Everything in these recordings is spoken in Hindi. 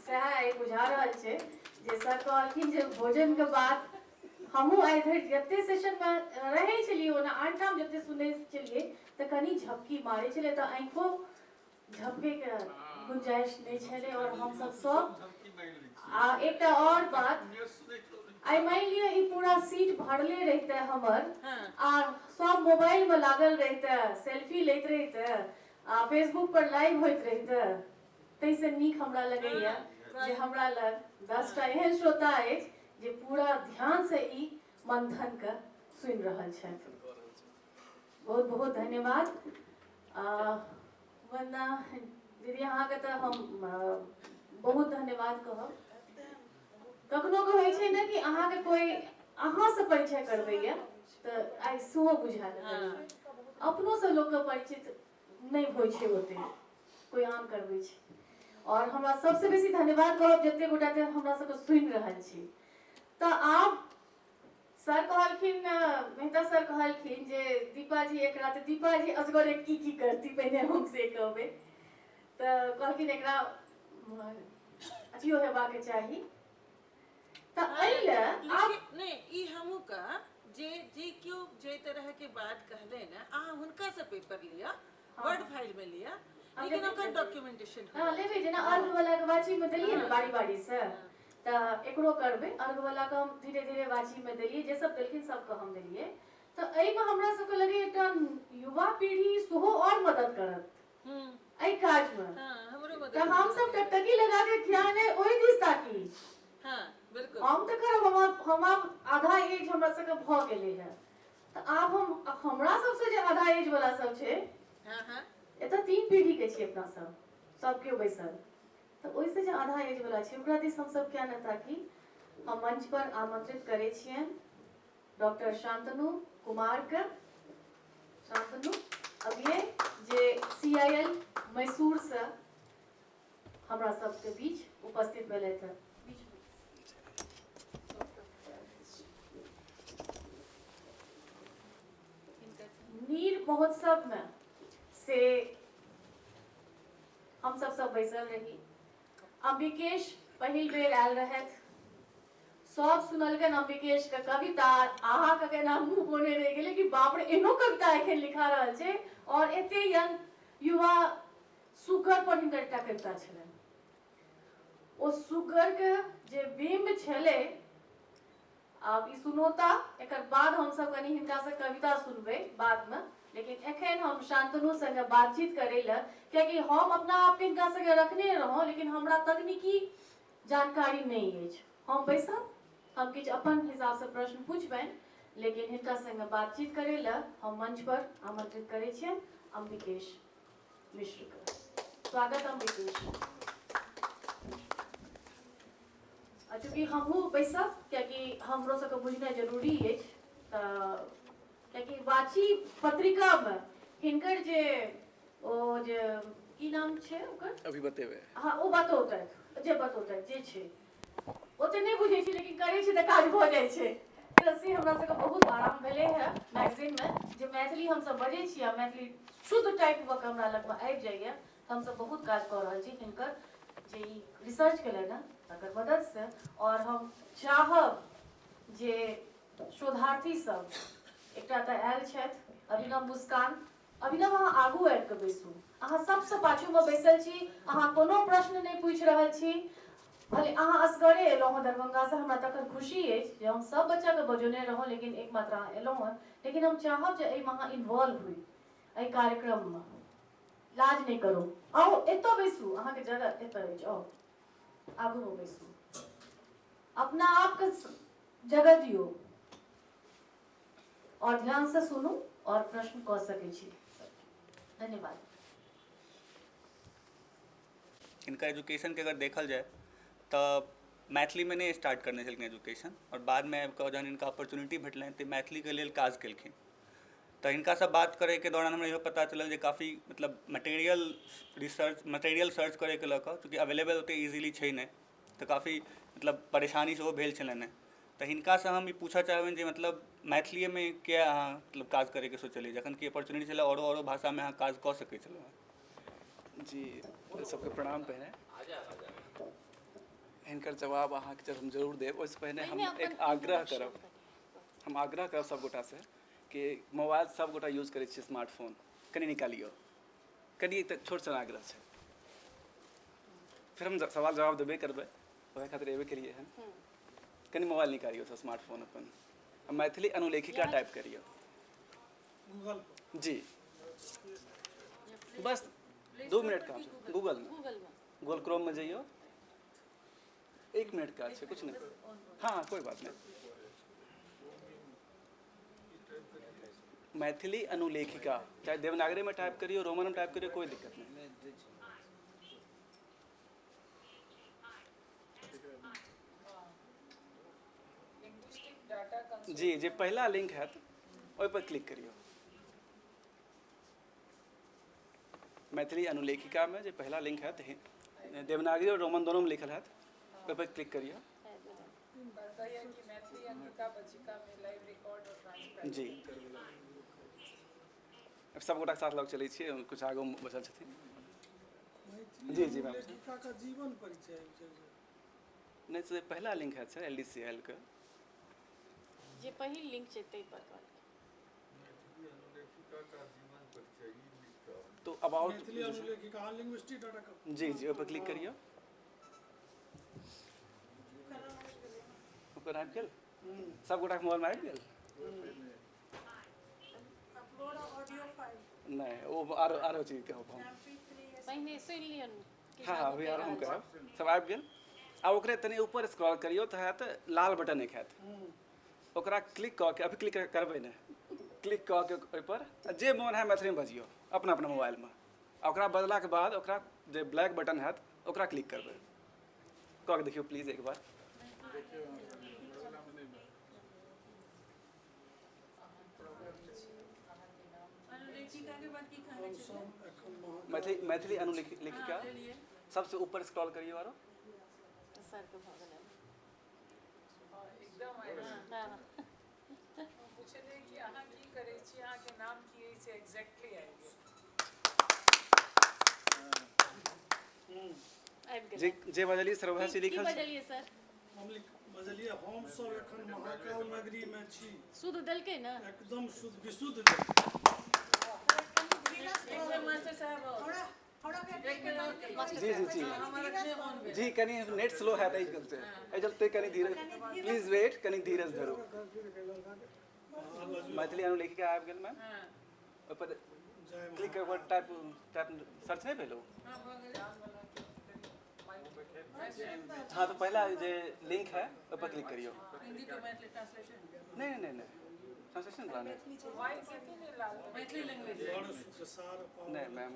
सह एक बुझा रहल छै जे सर कहलखिन जे भोजन के बाद हमहूँ आइ धरि जते सेशन में रहै छलियै ओना आनठाम जते सुनै छलियै तऽ कनि झपकी मारै छलै तऽ आँखो झपकेके गुंजाइश नहीं छलै और हम सब आ एकटा और बात आई मान लियो ई पूरा सीट भरले रहते हमर आ सब मोबाइल में लागल रहते सेल्फी लैत रहते आ फेसबुक पर लाइव होइत रहते तैसे नीक हमरा लगैया जे हमरा लग 10टा एहन श्रोता अछि जे पूरा ध्यान से ई मंथन के सुनि रहल छथि। बहुत बहुत धन्यवाद। वंदना दीदी अहाँ के तऽ हम बहुत धन्यवाद कहब। कखनो के होइ छै ने कि अहाँ के कोई अहाँ से परिचय करबैया तऽ आइ सेहो बुझा लगैया अपनो से लोक के परिचित नहीं होइ छै ओते कोई आन करबै छै और हमरा सबसे बेसी धन्यवाद कहब जते गोटा के हमरा सबके सुनि रहल छी। तऽ आब सर कहलखिन मेहता सर कहलखिन जे दीपा जी एक रात दीपा जी असगरे की करती पहिने हम से कहबै तऽ कहलखिन एकरा अथियो हेबाक चाही तऽ एहिले आब नहीं ई हमहू का जे क्यों जे तरह के बात कहले ना अहाँ हुनका से पेपर लिया वर्ड फाइल में लिया लेकिन ओकर डॉक्यूमेंटेशन हां लेबे जेना अर्घ वाला के वाची में देलिए ना बारी बारी से तऽ एकरो करबै अर्घ वाला के हम धीरे धीरे वाची में देलिए जे सब देलखिन सबके हम देलिए तऽ एहि में हमरा सबके लगे एकटा युवा पीढ़ी सेहो और मदद करत एहि काज में। हां हमरो मदद तऽ हम सब टकटकी लगा के ध्यान ओहि दिस ताकी। हां बिल्कुल हम तऽ करब हम आधा एज हमरा सबके भ गेलै है तऽ आब हम हमरा सबसे जे आधा एज वाला सब छै हां एतऽ 3 पीढ़ी के छी अपना सब केओ बैसल तऽ ओहिसे जे आधा एज वाला छै ओकरा दिस हम सब क्या न ताकि हम मंच पर आमंत्रित करे छियन डॉक्टर शांतनु कुमार के। शांतनु अभिये जे CIL मैसूर से हमरा सबके बीच उपस्थित भेले थे। नीर महोत्सव में से हम सब बैसल रही। अंबिकेश पहिल बेर आयल रहत सब सुनलकन अंबिकेश के कविता आहा के नाम मुंह बोने रह गेले कि बाप रे एनो कविता एखन लिखा रहल छै और एते यंग युवा सुगर पर हिनकर एकटा कविता छलन ओ सुगर के जे बिंब छले आब ई सुनोता एकर बाद हम सब कनी हिनका से कविता सुनबे बाद में लेकिन एखन हम शांतनु संगे बातचीत करे ल क्योंकि हम अपना आप के हिनका संगे रखने रहो लेकिन हमरा तकनीकी जानकारी नहीं अछि। हम बैसब हम किछ अपन हिसाब से प्रश्न पूछबैन लेकिन हिनका संगे बातचीत करे ल हम मंच पर आमंत्रित करे छियन अंबिकेश मिश्र के। स्वागत अंबिकेश। चूँकि हमहू बैसब क्योंकि हमरो सबके बुझनाइ जरूरी अछि क्योंकि वाची पत्रिका में हिनकर जे ओ जे की नाम छै ओकर अभी बतेबे हाँ ओ बतौतै जे छै ओते नहीं बुझे छै लेकिन करे छै तऽ काज भ जाय छै तऽ से हमरा सबके बहुत आराम भेले है मैगजीन में जे मैथिली हम सब बजै छी आ मैथिली शुद्ध टाइप व के हमरा लग में आबि जाइए हम सब बहुत काज क रहल छी हिनकर जे रिसर्च केले ना तकर मदद से और हम चाहब जे शोधार्थी सब एकटा तऽ आयल छथि अभिनव मुस्कान अभिनव अहाँ आगू आबि के बैसू अहाँ सबसे पाछू में बैसल छी अहाँ कोनो प्रश्न नहीं पूछ रहल छी भले अहाँ असगरे एलहुँ हँ दरभंगा से हमरा तखन खुशी अछि जे हम सब बच्चा के बजौने रहौं लेकिन एक मात्र अहाँ एलहुँ हँ लेकिन हम चाहब जे एहिमे अहाँ इन्वॉल्व हुई एहि कार्यक्रम में लाज नहीं करू आओ एतऽ बैसू अहाँ के जगह एतऽ अछि आओ आगू में बैसू अपना आप के जगह दियो और ध्यान से सुनू और प्रश्न कह सकै छी। धन्यवाद। इनका एजुकेशन के अगर देखल जाए तो मैथिली में नहीं स्टार्ट करने छलखिन एजुकेशन और बाद में जहन इनका अपॉर्चुनिटी भेटलनि तो मैथिली के लेल काज केलखिन तो इनका से बात करे के दौरान हमरा इहो पता चलल जे काफ़ी मतलब मटेरियल सर्च करे के लऽ कऽ चूँकि अवेलेबल ओते इजीली छै नहीं तो काफ़ी मतलब परेशानी सेहो भेल छलनि तो हिनका से हम ई पूछऽ चाहबनि जे मतलब मैथिली में क्या अहाँ मतलब काज करे के सोचलिए जखन कि अपॉर्चुनिटी छलै औरो भाषा में अहाँ काज कऽ सकै छलहुँ। जी सबके प्रणाम पहले हिनकर जवाब अहाँके जब हम जरूर देब ओहिसँ पहिने हम पहिने एक अपन आग्रह introduction करब करी। हम आग्रह करब सभगोटा से कि मोबाइल सभगोटा यूज करै छियै स्मार्टफोन कनि निकालियौ कनि तऽ छोट सन आग्रह छै फिर हम सवाल जवाब देबे करबै ओहे खातिर एबे केलिए हन कनि मोबाइल निकालियौ तऽ स्मार्टफोन अपन आ मैथिली अनुलेखिका टाइप करियौ जी बस 2 मिनट का गूगल में गूगल क्रोम में जाइयो 1 मिनट का है कुछ नहीं हाँ कोई बात नहीं मैथिली अनुलेखिका चाहे देवनागरी में टाइप करियो रोमन में टाइप करियो कोई दिक्कत नहीं जी जे पहला लिंक है ओहि पर क्लिक करियो मैथिली अनुलेखिका में जो पहला लिंक है देवनागरी और रोमन दोनों में लिखल है ओहि पर क्लिक करियो जी अब सब गोटा साथ लग चले छे कुछ आगे बचल छथिन जी जी मैम का जीवन परिचय नहीं से पहला लिंक है सर LDCL का जे पहिल लिंक छै तै पर कॉल तो अबाउट मैथिली अनुलेखिका linguistic.com जी जी ऊपर क्लिक करियो ऊपर आबि गेल सब गोटा के मोबाइल में आबि गेल नहीं वो आरो चीज कहब हम पहिने सुनि लियन हाँ हाँ अभी आरो हम कहब सब आबि गेल आ ओकरे तनी ऊपर स्क्रॉल करियो तो हैत लाल बटन एक हैत ओकरा क्लिक कऽ के अभी क्लिक करबै ने क्लिक कऽ के ओहिपर जे मोन है मैथिली में बजियो अपना अपना मोबाइल में आ ओकरा बजला के बाद ओकरा जे ब्लैक बटन हैत ओकरा क्लिक करबै कऽ के देखियो प्लीज एक बार मैथिली अनुलेखिका सबसे ऊपर स्क्रॉल करियो आरो सर के भऽ गेलै एकदम पूछलिए कि अहाँ की करै छी अहाँ के नाम की है से एग्जैक्टली आबि आबि जे गेलै जे बजलिए सर वह से की लिखल छै बजलियै सर बजलिए हम सब एखन महाकाल नगरी में छी शुद्ध देलकै ना एकदम शुद्ध विशुद्ध मास्टर साहब जी जी जी जी कनी नेट स्लो है एहि चलते कनी धीरे प्लीज वेट कनी धीरज धरू मैथिली अनुलेखिका आबि गेल मैम ओहिपर क्लिक करबै टाइप सर्च नहीं भेलो हाँ तो पहला जो लिंक है उस पर क्लिक करियो हिंदी टू मैथिली ट्रांसलेशन नहीं नहीं नहीं ट्रांसलेशन कराने मैथिली लैंग्वेज नहीं मैम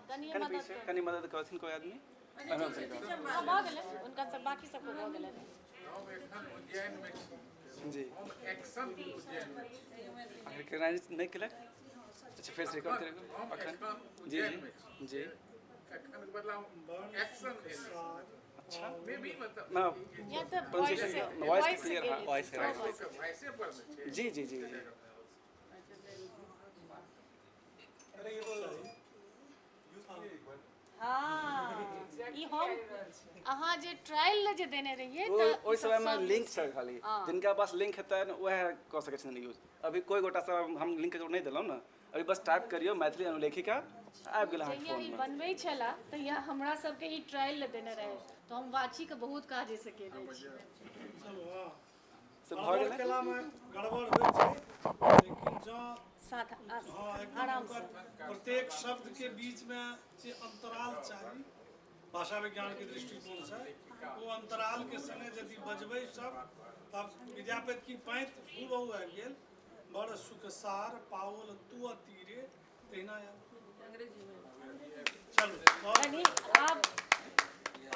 कनिए कनी मदद पीछे कनी मदद करथिन कोई आदमी हाँ भऽ गेलै उनका सब बाकी सबको भऽ गेलै जी रिकॉग्नाइज नहीं केलक अच्छा फिर से रिकॉर्ड करेगा अखन जी जी जी अच्छा ना या तो प्रोनाउंसिएशन वॉइस क्लियर है वॉइस जी जी जी जी हाँ ई हम अहाँ जे ट्रायल ले जे देने रहिए ओहि समय में लिंक छै खाली जिनका पास लिंक हेतै वह कऽ सकै छथिन यूज अभी कोई गोटा सब हम लिंक नहीं देलहुँ ना अभी बस टाइप करियो मैथिली अनुलेखिका आबि गेल अहाँके जहिया फोन ई में बनबै छला तहिया हमरा सबके ई ट्रायल ले देने रहे तो हम वाची के बहुत काज से केने छी से भऽ गेलै कला में गड़बड़ होइ छै लेकिन जँ साथ हाँ आराम एकदम से प्रत्येक शब्द के बीच में जे अंतराल चाहिए भाषा विज्ञान के दृष्टिकोण से वो अंतराल के संगे यदि बजबै सब तब विद्यापति की पैंत हूबहू आबि गेल बड़ सुखसार पाओल तू तीरे तहिना अंग्रेजी में चलू यानी आप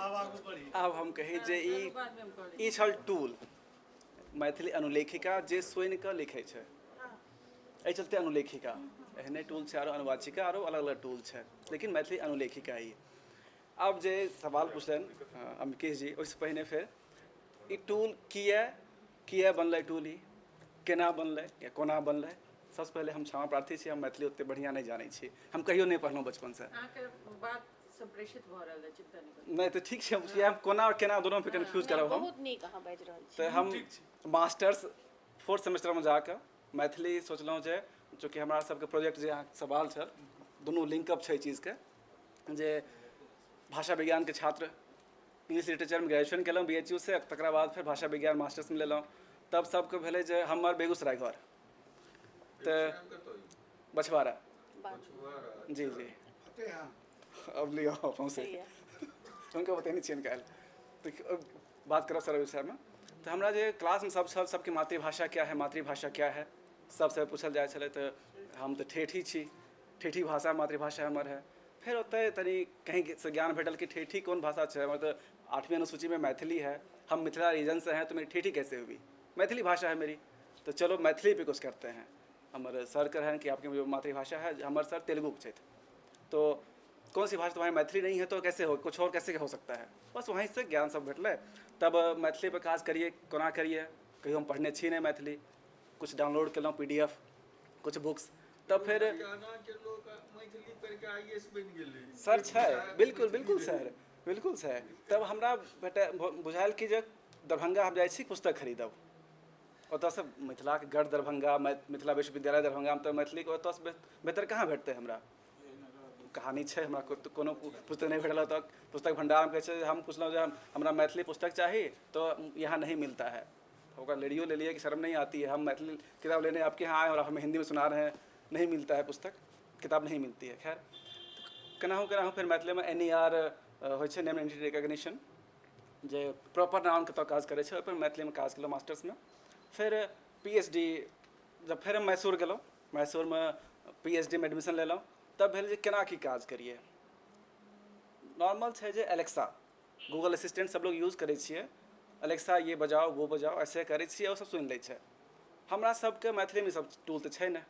आगू बढ़ी आब हम कही जे बाद में हम कर ई छल टूल मैथिली अनुलेखिका जे सुनि कऽ लिखै छै एहि चलते अनुलेखिका एहने टूल छै आरो अनुवाचिका आरो अलग अलग टूल छै लेकिन मैथिली अनुलेखिका ही अब जे सवाल पूछलनि अम्बिकेश जी ओहिसँ पहिने फेर ई टूल किया बनलै टूल ई केना बनलै या कोना बनलै सबसँ पहिले हम क्षमा प्रार्थी छी हम मैथिली ओते बढ़िया नहीं जानै छी हम कहियो नहीं पढ़लहुँ बचपन से अहाँ के बात संप्रेषित भ रहल है, चिंता नहीं करू। नहीं तो ठीक है, उसके हम कोना और केना दोनों पे कंफ्यूज करब हम। बहुत नीक अहाँ बाजि रहल छी। तो हम मास्टर्स 4th सेमेस्टर में जाके मैथिली सोचलहुँ जे चूँकि हमरा सबके प्रोजेक्ट जे अहाँके सवाल छल दुनू लिंकअप छै चीजके, जे भाषा विज्ञानके छात्र इंग्लिश लिटरेचरमे ग्रेजुएशन केलहुँ BHU से, तकरा बाद फेर भाषा विज्ञान मास्टर्समे लेलहुँ। तब सबके भेलै जे हमर बेगूसराय घर तो बछवाड़ा जी जी अब लियो अपन से उनका बतेने छियनि काल्हि तो बात करब सर विषय में। तो हमरा जे क्लास में सब छल सबके मातृभाषा क्या है, मातृभाषा क्या है सबसे पूछल जाए छलै। तो हम तो ठेठी छी, ठेठी भाषा मातृभाषा हमर है। फिर ओतय तनी कहीं से ज्ञान भेटल कि ठेठी कौन भाषा है, मतलब तो 8वीं अनुसूची में मैथिली है, हम मिथिला रीजन से हैं तो मेरी ठेठी कैसे हुई, मैथिली भाषा है मेरी, तो चलो मैथिली पे कुछ करते हैं। हमारे सर कह रहे हैं कि आपकी जो मातृभाषा है, हमारे सर तेलुगु के थे, तो कौन सी भाषा तुम्हारी मैथिली नहीं है तो कैसे हो, कुछ और कैसे हो सकता है। बस वहीं से ज्ञान सब भेटल। तब मैथिली पर काज करिए कोना करिए, कहीं हम पढ़ने छी नहीं मैथिली, कुछ डाउनलोड केलहुँ PDF कुछ बुक्स, तब फिर सर छै बिल्कुल बिल्कुल सर बिल्कुल सर। तब हमरा बुझायल कि जे दरभंगा हम जाइ छी पुस्तक खरीदब, ओतऽसँ मिथिलाके गढ़ दरभंगा, मिथिला विश्वविद्यालय दरभंगामे तऽ मैथिलीके ओतऽसँ बेहतर कहाँ भेटतै। हमरा कहानी छै, हमरा कोनो पुस्तक नहीं भेटल तक पुस्तक भंडार में कहै हम पूछलहुँ जे हमरा मैथिली पुस्तक चाहिए तो यहाँ नहीं मिलता है। ओकरा लेडियो ले लिए कि शर्म नहीं आती है, हम मैथिली किताब लेने आपके यहाँ आए और हमें हिंदी में सुना रहे हैं, नहीं मिलता है पुस्तक, किताब नहीं मिलती है। खैर केनाहू फिर मैथिली में NER होइ छै, नेम एंटिटी रिकॉग्निशन, जे प्रॉपर नाउन के काज करै छै, ओहिपर मैथिलीमे काज केलहुँ मास्टर्समे। फिर PhD जब फिर हम मैसूर गेलहुँ, मैसूरमे PhD में एडमिशन लेलहुँ, तब भेल जे केना की काज करिए। नॉर्मल छै जे एलेक्सा गूगल असिस्टेंट सब लोग यूज करै छियै, एलेक्सा ये बजाओ वो बजाओ ऐसे करै छियै, ओ सब सुनि लै छै। हमरा सबके मैथिलीमे सब टूल तऽ छै नहि,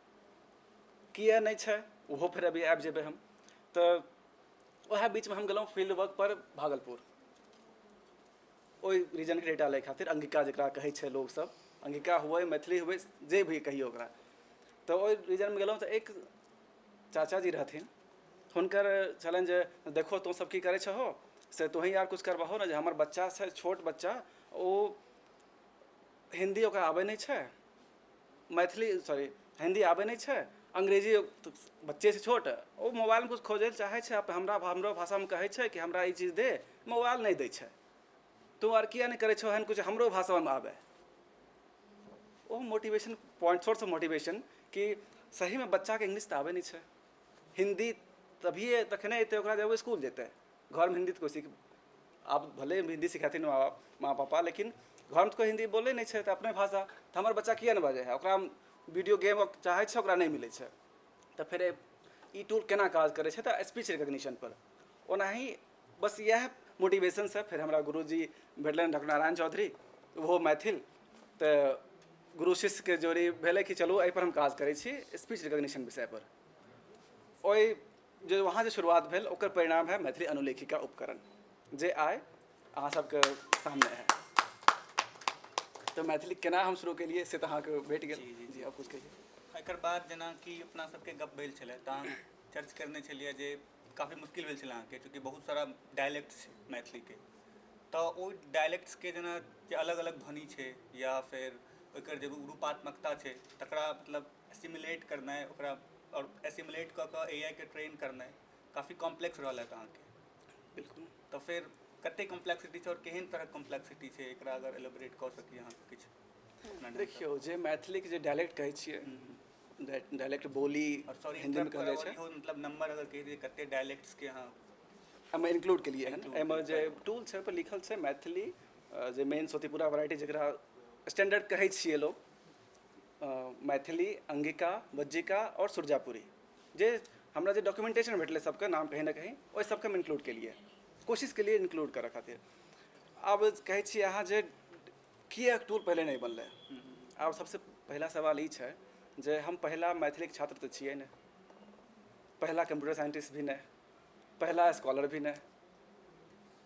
किए नहीं छै ओहो फिर अभी आबि जेबै हम। तो वह बीच में हम गेलहुँ फील्ड वर्क पर भागलपुर, ओहि रीजनके डेटा लै खातिर, अंगिका जकरा कहै छै लोग सब, अंगिका हुए मैथिली हुए जे भी कहियो ओकरा। तो ओहि रीजनमे गेलहुँ तऽ एक चाचा जी रहथिन, हुनकर छलनि जे देखो तुम सब की करै छहो से तोही यार कुछ करबहो ने, जे हमर बच्चा छै छोट बच्चा, ओ हिंदी ओकरा आबै नहीं छै, मैथिली सॉरी हिंदी आबै नहीं छै, अंग्रेजी बच्चे से छोट, ओ मोबाइल में कुछ खोजै चाहै छै, हमरो भाषामे कहै छै कि हमरा ई चीज़ दे, मोबाइल नहीं दै छै, तू आर किया नहीं करै छो हन कुछ हमरो भाषामे आबै। ओ motivation point, source of motivation कि सही में बच्चा के इंग्लिश तो आबै नहीं छै, हिंदी तभिए तखने अयतै ओकरा जब वो स्कूल जेतै। घर में हिंदी तो कोई सीख, आप भले हिंदी सिखाथिन माँ पापा, लेकिन घर में तो कोई हिंदी बोले नहीं छै, तो अपने भाषा तो हमार बच्चा किया नहीं बाजे है, ओकरा वीडियो गेम चाहे छै ओकरा नहीं मिलै छै। तो फिर ई टूल केना काज करै छै, तो स्पीच रिकॉग्निशन पर ओनाही बस यह मोटिवेशन से फिर हमरा गुरुजी भेटलनि डॉक्टर नारायण चौधरी, वो मैथिल, तो गुरु शिष्य के जोड़ी भेलै कि चलू एहि पर हम काज करै छी स्पीच रिकॉग्निशन विषय पर। ओहि जो वहाँ से शुरुआत भेल ओकर परिणाम है मैथिली अनुलेखिका उपकरण, जे आइ अहाँ सबके सामने है। तो मैथिली केना हम शुरू केलिए से तऽ अहाँके भेट गेल। जी आप कुछ कहिए। एकर बाद जेना कि अपना सबके गप भेल छलै तऽ अहाँ चर्च करने छलिए जे काफ़ी मुश्किल भेल छलै अहाँके, चूँकि बहुत सारा डायलेक्ट छै मैथिलीके, तऽ ओहि डायलेक्ट्सके जेना जे अलग अलग ध्वनि छै या फिर ओकर जे रूपात्मकता छै तकरा मतलब एसिमुलेट करनाइ, ओकरा और एसिमुलेट कऽ कऽ AI के ट्रेन करनाइ काफ़ी कॉम्प्लेक्स रहल है अहाँके। बिल्कुल। तो फिर कते कॉम्प्लेक्सिटी छै और केहन तरह कॉम्प्लेक्सिटी छै, एकरा अगर एलोबरेट कऽ सकी अहाँ किछु। देखियौ जे मैथिलीके जे डायलेक्ट कहै छियै, डायलेक्ट बोली और सॉरी हिंदी में कहल जाइ छै, मतलब नंबर अगर कहि दिए कते डायलेक्ट्स के अहाँ एहिमे इंक्लूड केलिए हन। एहिमे जे टूल छै पर लिखल छै मैथिली जे मेन सोतीपुरा वैरायटी जकरा स्टैंडर्ड कहै छियै लोग, मैथिली, अंगिका, बज्जिका और सुरजापुरी, जे हमरा जे डॉक्यूमेंटेशन भेटलै सबके नाम कहीं ना कहीं, ओहि सबके हम इंक्लूड केलिए, कोशिश के लिए इंक्लूड करऽ खातिर। अब कहै छी अहाँ जे किए टूल पहले नहीं बनलै, आब सबसे पहला सवाल ई छै जे हम पहला मैथिलीके छात्र तऽ छियै नहि, पहला कंप्यूटर साइंटिस्ट भी नहीं, पहला स्कॉलर भी नहीं।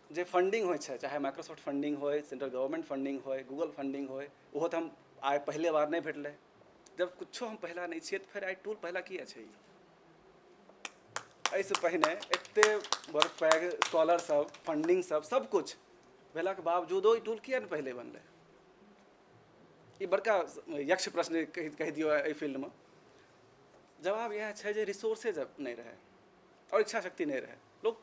जे फंडिंग होइ छै, चाहे माइक्रोसॉफ्ट फंडिंग होय, सेंट्रल गवर्नमेंट फंडिंग होय, गूगल फंडिंग होय, ओहो तऽ हम आइ पहले बार नहीं भेटलै। जब कुछो हम पहला नहीं छियै तऽ फिर आइ टूल पहला किए छै। एहिसँ पहिने एतेक बड़ पैघ स्कॉलर सब फंडिंग सब कुछ भेलाके बावजूदो ई टूल किया नहि पहिले बनलै? ई बड़का यक्ष प्रश्न कहि दियौ एहि फील्डमे। जवाब इएह छै जे रिसोर्सेज नहीं रहे और इच्छा शक्ति नहीं रहे। लोग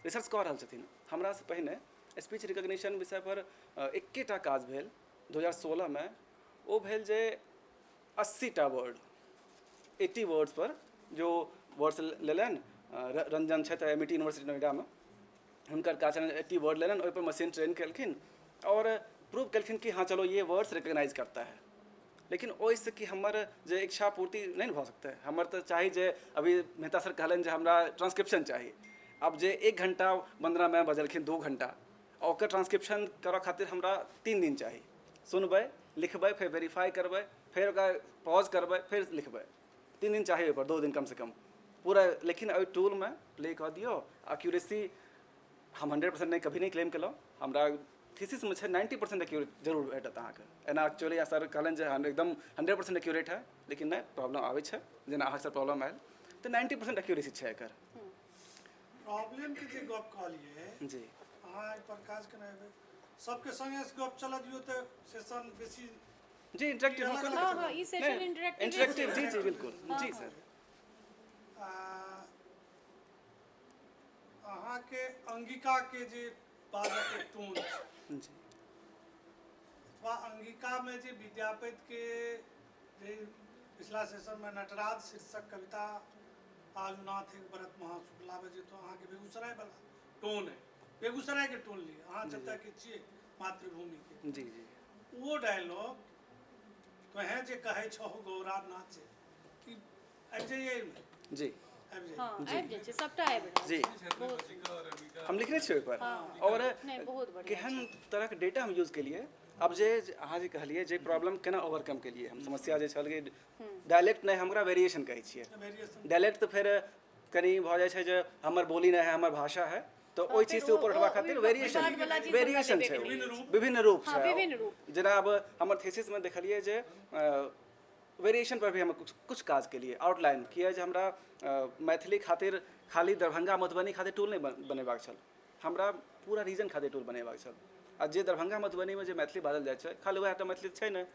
रिसर्च कऽ रहल छथिन। हमरासँ पहिने स्पीच रिकॉग्निशन विषय पर एकेटा काज भेल 2016 में। ओ भेल जे 80टा वर्ड 80 वर्ड्स पर जो वर्ड्स लेलन रंजन छै तऽ MIT यूनिवर्सिटी नोएडा में हुनकर काज 80 वर्ड लेलन, ओहि पर मशीन ट्रेन केलखिन और प्रूव केलखिन कि हाँ चलो ये वर्ड्स रिकॉग्नाइज करता है। लेकिन ओहिसँ कि हमर जे इच्छा पूर्ति नहीं भऽ सकतै। हमर तऽ चाही जे अभी मेहता सर कहलन जे हमरा ट्रांसक्रिप्शन चाही। अब जे 1 घंटा बंदना में बजलखिन 2 घंटा और ओकर ट्रांसक्रिप्शन करऽ खातिर हमरा 3 दिन चाही। सुनबै, लिखबै, फिर वेरीफाई करबै, फिर ओकरा पॉज करबै, फिर लिखबै। 3 दिन चाही ओहिपर, 2 दिन कम से कम पूरा। लेकिन ओहि टूल में प्ले कऽ दियौ। एक्यूरेसी हम 100% नहीं कभी नहीं क्लेम केलहुँ। हमरा थीसिस में 90% एक्यूरेट जरूर भेटत अहाँके। एना एक्चुअली सर कहलन जे एकदम 100% एक्यूरेट है, लेकिन नहीं प्रॉब्लम आबै छै, जेना अहाँके प्रॉब्लम आयल तऽ 90% एक्यूरेसी छै एकर। प्रॉब्लम के जे गप कहलिए जी, अहाँ एहि पर काज केना हेबै? सबके संगे गप चला दियौ तऽ सेशन बेसी जी इंटरेक्टिव हाँ, ई सेशन इंटरेक्टिव इंटरेक्टिव जी बिल्कुल जी सर। अहाँके अंगिका के जे बाजक टोन जी अथवा अंगिका में जे विद्यापति के जे पिछला सेशन में नटराज शीर्षक कविता आजुनाथ एक व्रत महाशुक्ला बजे तो अहाँके बेगूसराय वाला टोन है, बेगूसराय के टोन लिए अहाँ जतऽ के छियै मातृभूमि के। जी जी वो डायलॉग कहे जे कहे छहो गौरा नाचे कि आबि जाइए जी आबि जाइए। हाँ आबि जाइ छै, सबटा आबि जाइ जी छै। हम लिखने छियै ओहिपर। और नहीं बहुत बढ़िया केहन तरह के डेटा हम यूज केलिए। अब जे अहाँ जे कहलिए जे प्रॉब्लम केना ओवरकम केलिए, हम समस्या जे छल कि डायलेक्ट नहीं हमरा वेरिएशन कहै छियै। वेरिएशन डायलेक्ट तो फिर कनी भऽ जाइ छै जे हमर बोली नहीं है, हमर भाषा है, तो ओहि चीज से ऊपर उठबा खातिर वेरिएशन छै, विभिन्न रूप हाँ, छै। विभिन्न रूप। जेना अब हमर थीसिस में देखलिए जे वेरिएशन पर भी हम कुछ काज केलिए। आउटलाइन किया जे हमरा मैथिली खातिर खाली दरभंगा मधुबनी खातिर टूल नहीं बनेबाक छल, हमरा पूरा रीजन खातिर टूल बनेबाक छल। आ जे दरभंगा मधुबनी में जे मैथिली बाजल जाइ छै खाली वएह टा मैथिली छै नहि,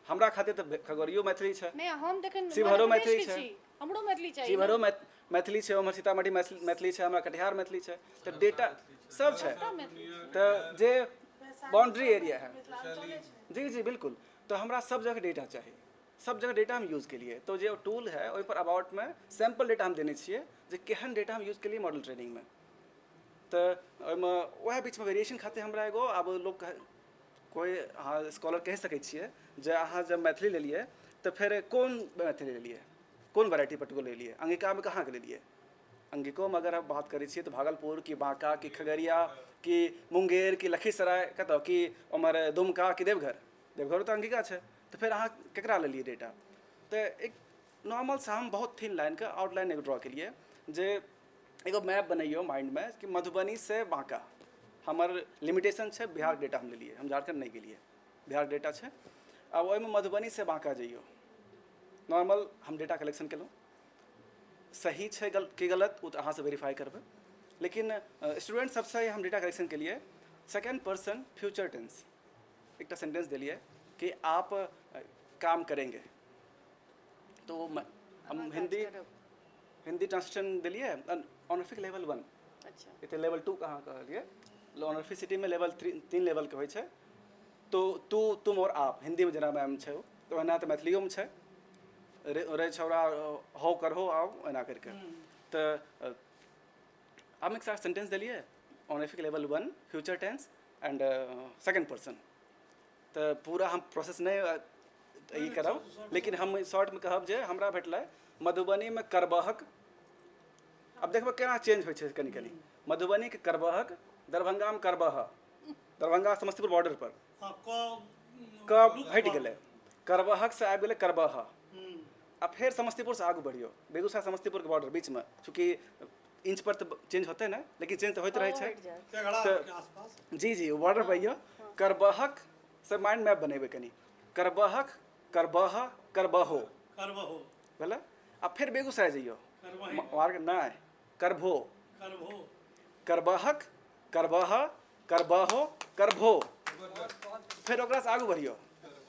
हमरा खातिर तऽ खगड़ियो मैथिली छै, नहीं हम देखन शिवहरो मैथिली छै, हमरो मैथिली चाहिए। शिवहरो मैथिली छै, हमर सीतामढ़ी मैथिली छै, हमरा कटिहार मैथिली छै, तऽ डेटा सब छै। तऽ जे बाउंड्री एरिया है जी जी बिल्कुल, तो हमरा सब जगह डेटा चाहिए, सब जगह डेटा हम यूज़ केलिए। तो जो टूल है ओहि पर अबाउट में सैम्पल डेटा हम देने छिए जे केहन डेटा हम यूज़ केलिए मॉडल ट्रेनिंग में। तो ओहिमे वएह बीच में वेरिएशन खातिर हमरा एगो अब लोग कोई अहाँ स्कॉलर कहि सकै छिए जे अहाँ जब मैथिली लेलिए तो फिर कोन मैथिली लेलिए, कोन वेराइटी पर्टिकुलर लेलिए, अंगिका में कहाँ के लेलिए? अंगिको में अगर आप बात करै छिए तो भागलपुर की बांका की खगड़िया की मुंगेर की लखीसराय कतऽ की उमर दुमका की देवघर, देवघर तो अंगिका छै। तो फिर अहाँ केकरा लेलिए डेटा? तो एक नॉर्मल सा हम बहुत थिन लाइन का आउटलाइन एगो ड्रॉ केलिए जे एगो मैप बनैयो माइंड में कि मधुबनी से बांका हमर लिमिटेशन छै, बिहार डेटा हम लेलिए, हम झारखंड नहीं गेलिए, बिहार डेटा छै। अब ओहिमे मधुबनी से बांका जइयो, नॉर्मल हम डेटा कलेक्शन केलहुँ, सही छै कि गलत वो अहाँ से वेरीफाई करबै। लेकिन स्टूडेंट सबसे हम डेटा कलेक्शन के लिए सेकेंड पर्सन फ्यूचर टेंस एक सेंटेंस दिलिए कि आप काम करेंगे, तो हम हिंदी ट्रांसलेशन दिलिए ऑनरिफिक लेवल 1। अच्छा इतने लेवल 2 कहाँ कहलिए, ऑनरिफिसिटी में लेवल 3 लेवल के होइ छै। तो तू तुम और आप हिंदी में जेना मैम छै, तो एना तो मैथिलियो में छै, रे छौड़ा हो कर हो आओ एना करके। तो हम एक साथ सेंटेंस दिलिए honorific level 1 future tense and second person. तो पूरा हम प्रोसेस नहीं करब, लेकिन हम शॉर्ट में कहब जे हमरा भेटलै मधुबनी में करबहक। अब देखबै केना चेंज होइ छै कनी कनी, मधुबनी के करबहक, दरभंगा में करबह, दरभंगा समस्तीपुर बॉर्डर पर कब हटि गेलै, करबहक से आबि गेलै करबह। आ फिर समस्तीपुर से आगू बढ़ियो, बेगूसराय समस्तीपुर के बॉर्डर बीच में, चूँकि इंच पर तो चेंज होते ना, लेकिन चेंज तो होते रहे छै। तो जी जी बॉर्डर पर अइयो, करबहक से माइंड मैप बनेबै कनी, करबहक करबह करबहो भेलै। आ फिर बेगूसराय जइयो, नहीं करभो, करभो, करबहक, करबह, करबहो, करभो। फिर ओकरा से आगू बढ़ियो,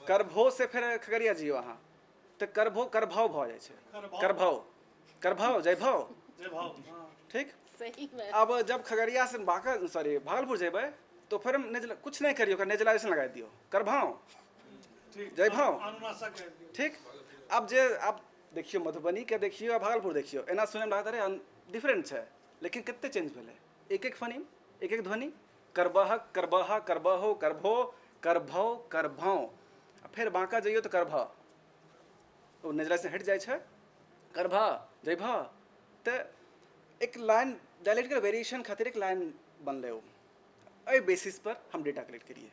करभो से फिर खगड़िया जियो अहाँ तो करभो करभौ भऽ जाइ छै, करभौ, करभौ जयभौ, जय भाव, हाँ, ठीक। सही में अब जब खगड़िया से भागलपुर जेबै तो फिर हम कुछ नहीं करियो, नेजलाइजेशन लगा दियो, करभाओ, ठीक, जय भाव। अनुनासिक कह दियौ। ठीक। अब देखियो मधुबनी के देखियो आ भागलपुर देखियो, एना सुनै में लागत अरे डिफरेंट छै, लेकिन कते चेंज भेलै, एक एक फनी, एक एक ध्वनि, करबहक, करबह, करबहो, करभो, करभौ, करभौ। फिर बाँका जइयो तो करभ, ओ नेजलाइजेशन हटि जाइ छै, करभ जयभ। तो एक लाइन डायलेक्टिकल वेरिएशन खातिर एक लाइन बनलै, ओ एहि बेसिस पर हम डेटा कलेक्ट करिए,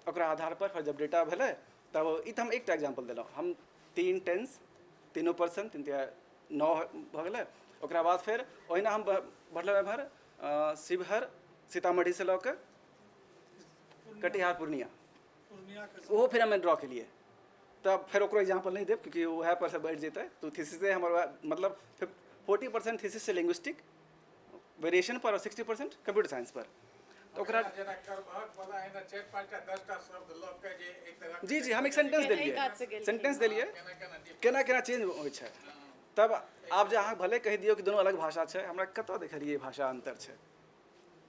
ओकरा आधार पर फिर जब डेटा भेलै तब ई तऽ हम एकटा एग्जाम्पल देलहुँ, हम 3 टेंस, तीनों पर्सन, 3 × 9 भऽ गेलै। ओकरा बाद फिर ओहिना हम बढ़लहुँ एम्हर शिवहर, सीतामढ़ी से लऽ कऽ कटिहार, पूर्णिया, पूर्णिया के ओहो फिर हमें ड्रॉ केलिए। तब फिर ओकरो एग्जाम्पल नहीं देब क्योंकि वह पर से बढ़ि जेतै, तो थीसिस से हमर मतलब 40% थीसिस से लिंग्विस्टिक वेरिएशन पर और 60% कंप्यूटर साइंस पर। तो ओकरा जी जी हम एक सेंटेंस देलिए, सेंटेंस देलिए केना केना चेंज होइ छै। तब आप जे अहाँ भले कहि दियौ कि दोनों अलग भाषा छै, हमरा कतऽ देखलिए भाषा अंतर छै,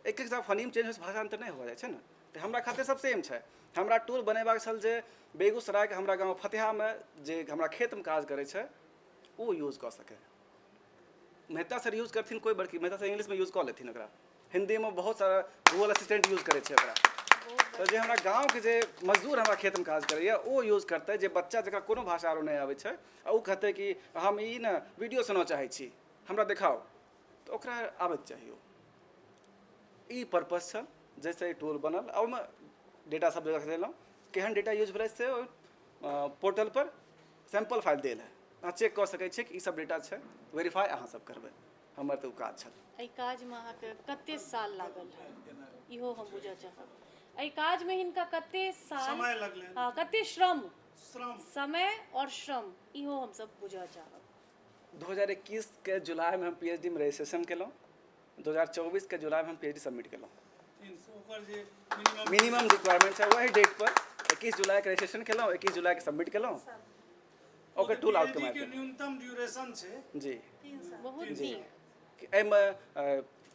एक एक फनीम चेंज होइ छै, भाषा अंतर नहीं हो जाइ छै ने। तो हमरा खातिर सब सेम छै। हमरा टूल बनेबाक छल जे बेगूसराय के हमरा गाँव फतेहा में जे हमरा खेत में काज करै छै ओ यूज कऽ सकै। मेहता सर यूज करथिन कोई बड़की, मेहता सर इंग्लिश में यूज कऽ लेथिन ओकरा, हिंदी में बहुत सारा गूगल असिस्टेंट यूज करै छै ओकरा। तो जे हमरा गाँव के जे मजदूर हमरा खेत में काज करैए ओ यूज करतै, जे बच्चा जकरा कोनो भाषा आरो नहीं आबै छै आ ओ कहतै कि हम ई ने वीडियो सुनऽ चाहै छी, हमरा देखाओ, तो ओकरा आबैके चाहिए। ई पर्पस छल जैसे टूल बनल। आ ओहिमे डेटा सब रख देलहुँ, केहन डेटा यूज भेलै से पोर्टल पर सैम्पल फाइल देल है, अहाँ चेक कऽ सकै छियै कि ई सब डेटा छै, वेरीफाई अहाँ सब करबै, हमर तऽ ओ काज छल। एहि काज में अहाँके कते साल लागल है, इहो हम बुझऽ चाहब। एहि काज में हिनका कते साल, समय लगलै, हाँ कते श्रम, श्रम, समय और श्रम, इहो हम सब बुझऽ चाहब। 2021 के जुलाई में हम PhD में रजिस्ट्रेशन केलहुँ, 2024 के जुलाई में हम PhD सबमिट केलहुँ। ओकर जे मिनिमम रिक्वायरमेंट है वही डेट पर 21 जुलाई के रजिस्ट्रेशन केलहुँ, 21 जुलाई के सबमिट केलहुँ, ओकर टूल आउट PhD के कमाइ न्यूनतम ड्यूरेशन छै जी। बहुत जी नीक। एहिमे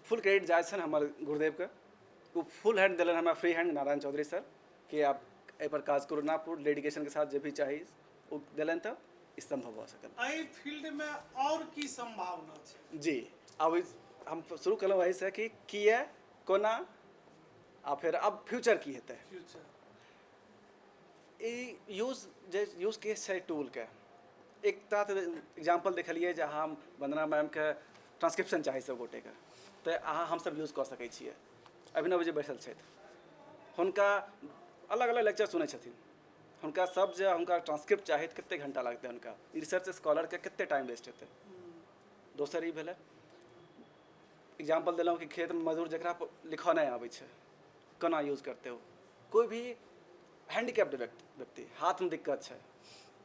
फुल क्रेडिट जाइ छनि हमर गुरुदेवके, ओ फुल हैंड देलन हमरा, free hand, Narayan Chaudhary sir, कि आप एहि पर काज करू, ना पूर्ण डेडिकेशन के साथ जे भी चाही ओ देलन, तब ई संभव भऽ सकल। एहि फील्ड में और की संभावना छै? जी अब हम शुरू केलहुँ वही से कि किए, कोना, आ फिर अब फ्यूचर की हेतै। फ्यूचर ई यूज केस छै टूल के। एक तरह एग्जाम्पल देखलिए जे अहाँ वंदना मैम के ट्रांसक्रिप्शन चाही सब गोटे के, तो अहाँ हमसब यूज कऽ सकै छियै। अभिनव जे बैठल छथि हुनका अलग अलग लेक्चर सुनै छथिन, हुनका सब जे हुनका ट्रांसक्रिप्ट चाही कते घंटा लगतै, हुनका रिसर्च स्कॉलर के कते टाइम वेस्ट हेतै। दोसर ई भेलै एग्जाम्पल देलहुँ कि खेत में मजदूर जकरा लिखऽ नहीं आबै छै, कोना यूज करते हो। कोई भी हैंडीकैप्ड व्यक्ति, हाथ में दिक्कत है,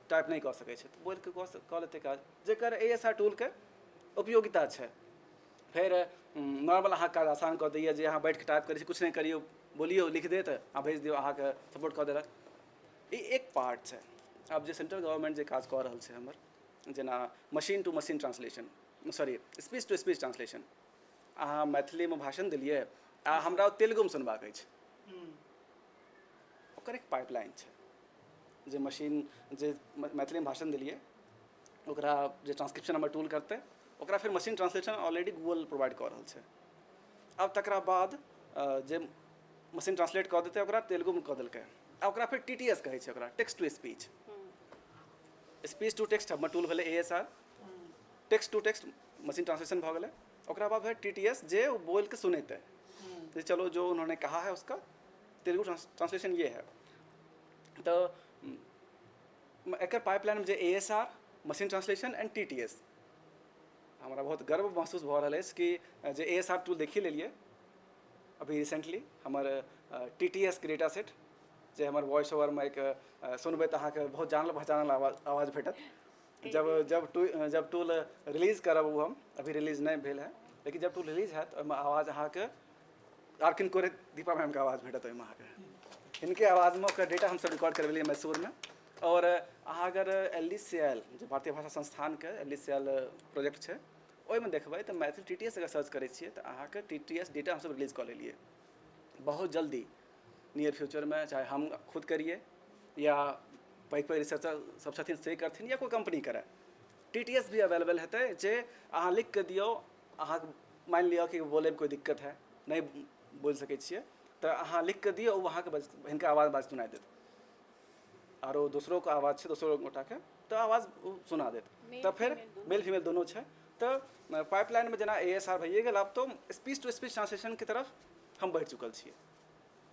टाइप नहीं कर सकै छै, तो बोल के कऽ लेतै काज, जेकर ASR टूल के उपयोगिता है। फिर नॉर्मल अहाँ काज आसान कऽ दैए, जे अहाँ बैठ के टाइप करै छी, कुछ नहीं करियो, बोलियो लिख देत आ भेज दियो, अहाँके सपोर्ट कऽ देलक। ई एक पार्ट है। अब जे सेंट्रल गवर्नमेंट जे काज कऽ रहल छै हमर, जेना machine to machine translation, sorry speech to speech translation, अहाँ मैथिली में भाषण दिलिए आ हमरा तेलुगु में सुनबाक अछि, ओकर एक पाइपलाइन छै, जे मशीन जे मैथिली में भाषण दिलिए ओकरा जे ट्रांसक्रिप्शन हमर टूल करतै, ओकरा फिर machine translation already Google provide कऽ रहल छै। अब तकरा बाद जे मशीन ट्रांसलेट कऽ देतै ओकरा तेलुगु में कऽ देलकै, आ ओकरा फिर TTS कहै छै, ओकरा text to speech. Speech to text हमर टूल भेलै ASR, text to text machine translation भऽ गेलै। ओकरा बाद फिर TTS जे वो बोल के सुनेतै, जे चलो जो उन्होंने कहा है उसका तेलुगु ट्रांसलेशन ये है। तो एकर पाइपलाइन में जे ASR, machine translation and TTS, हमरा बहुत गर्व महसूस भऽ रहल अछि कि जे ASR टूल देखी लेलिए अभी रिसेंटली, हमर TTS के डेटा सेट जे हमर वॉइस ओवर में एक सुनबै तऽ अहाँके बहुत जानल पहचानल आवाज भेटत, जब टूल रिलीज करब ओ हम अभी रिलीज नहीं भेल है, लेकिन जब टूल रिलीज हैत ओहिमे आवाज अहाँके आर किनको दीपा मैमके आवाज भेटत ओहिमे अहाँके। हिनके आवाजमे ओकर डेटा हमसब रिकॉर्ड करबेलिए मैसूरमे। और अहाँ अगर LDCL जे भारतीय भाषा संस्थानके LDCL प्रोजेक्ट छै ओहिमे देखबै तऽ मैथिली TTS अगर सर्च करै छियै तऽ अहाँके TTS डेटा हमसब रिलीज कऽ लेलिए बहुत जल्दी। नियर फ्यूचरमे चाहे हम खुद करिए या पैघ रिसर्चर सब छथिन से करथिन या कोई कंपनी करे, TTS भी अवेलेबल हेतै जे अहाँ लिख के दियौ। अहाँ मानि लिअ कि बोलैमे कोई दिक्कत है, नहीं बोल सकै छियै तऽ अहाँ लिख के दियौ, ओ अहाँके हिनका आवाज सुनाइ देत। आरो दोसरो के आवाज छै दोसरो गोटाके तऽ आवाज सुना देत। तऽ फिर मेल फीमेल दोनों छै। तऽ पाइपलाइनमे जेना ASR भइए गेल, आब तो स्पीच टू स्पीच ट्रांसलेशन की तरफ हम बढ़ि चुकल छियै।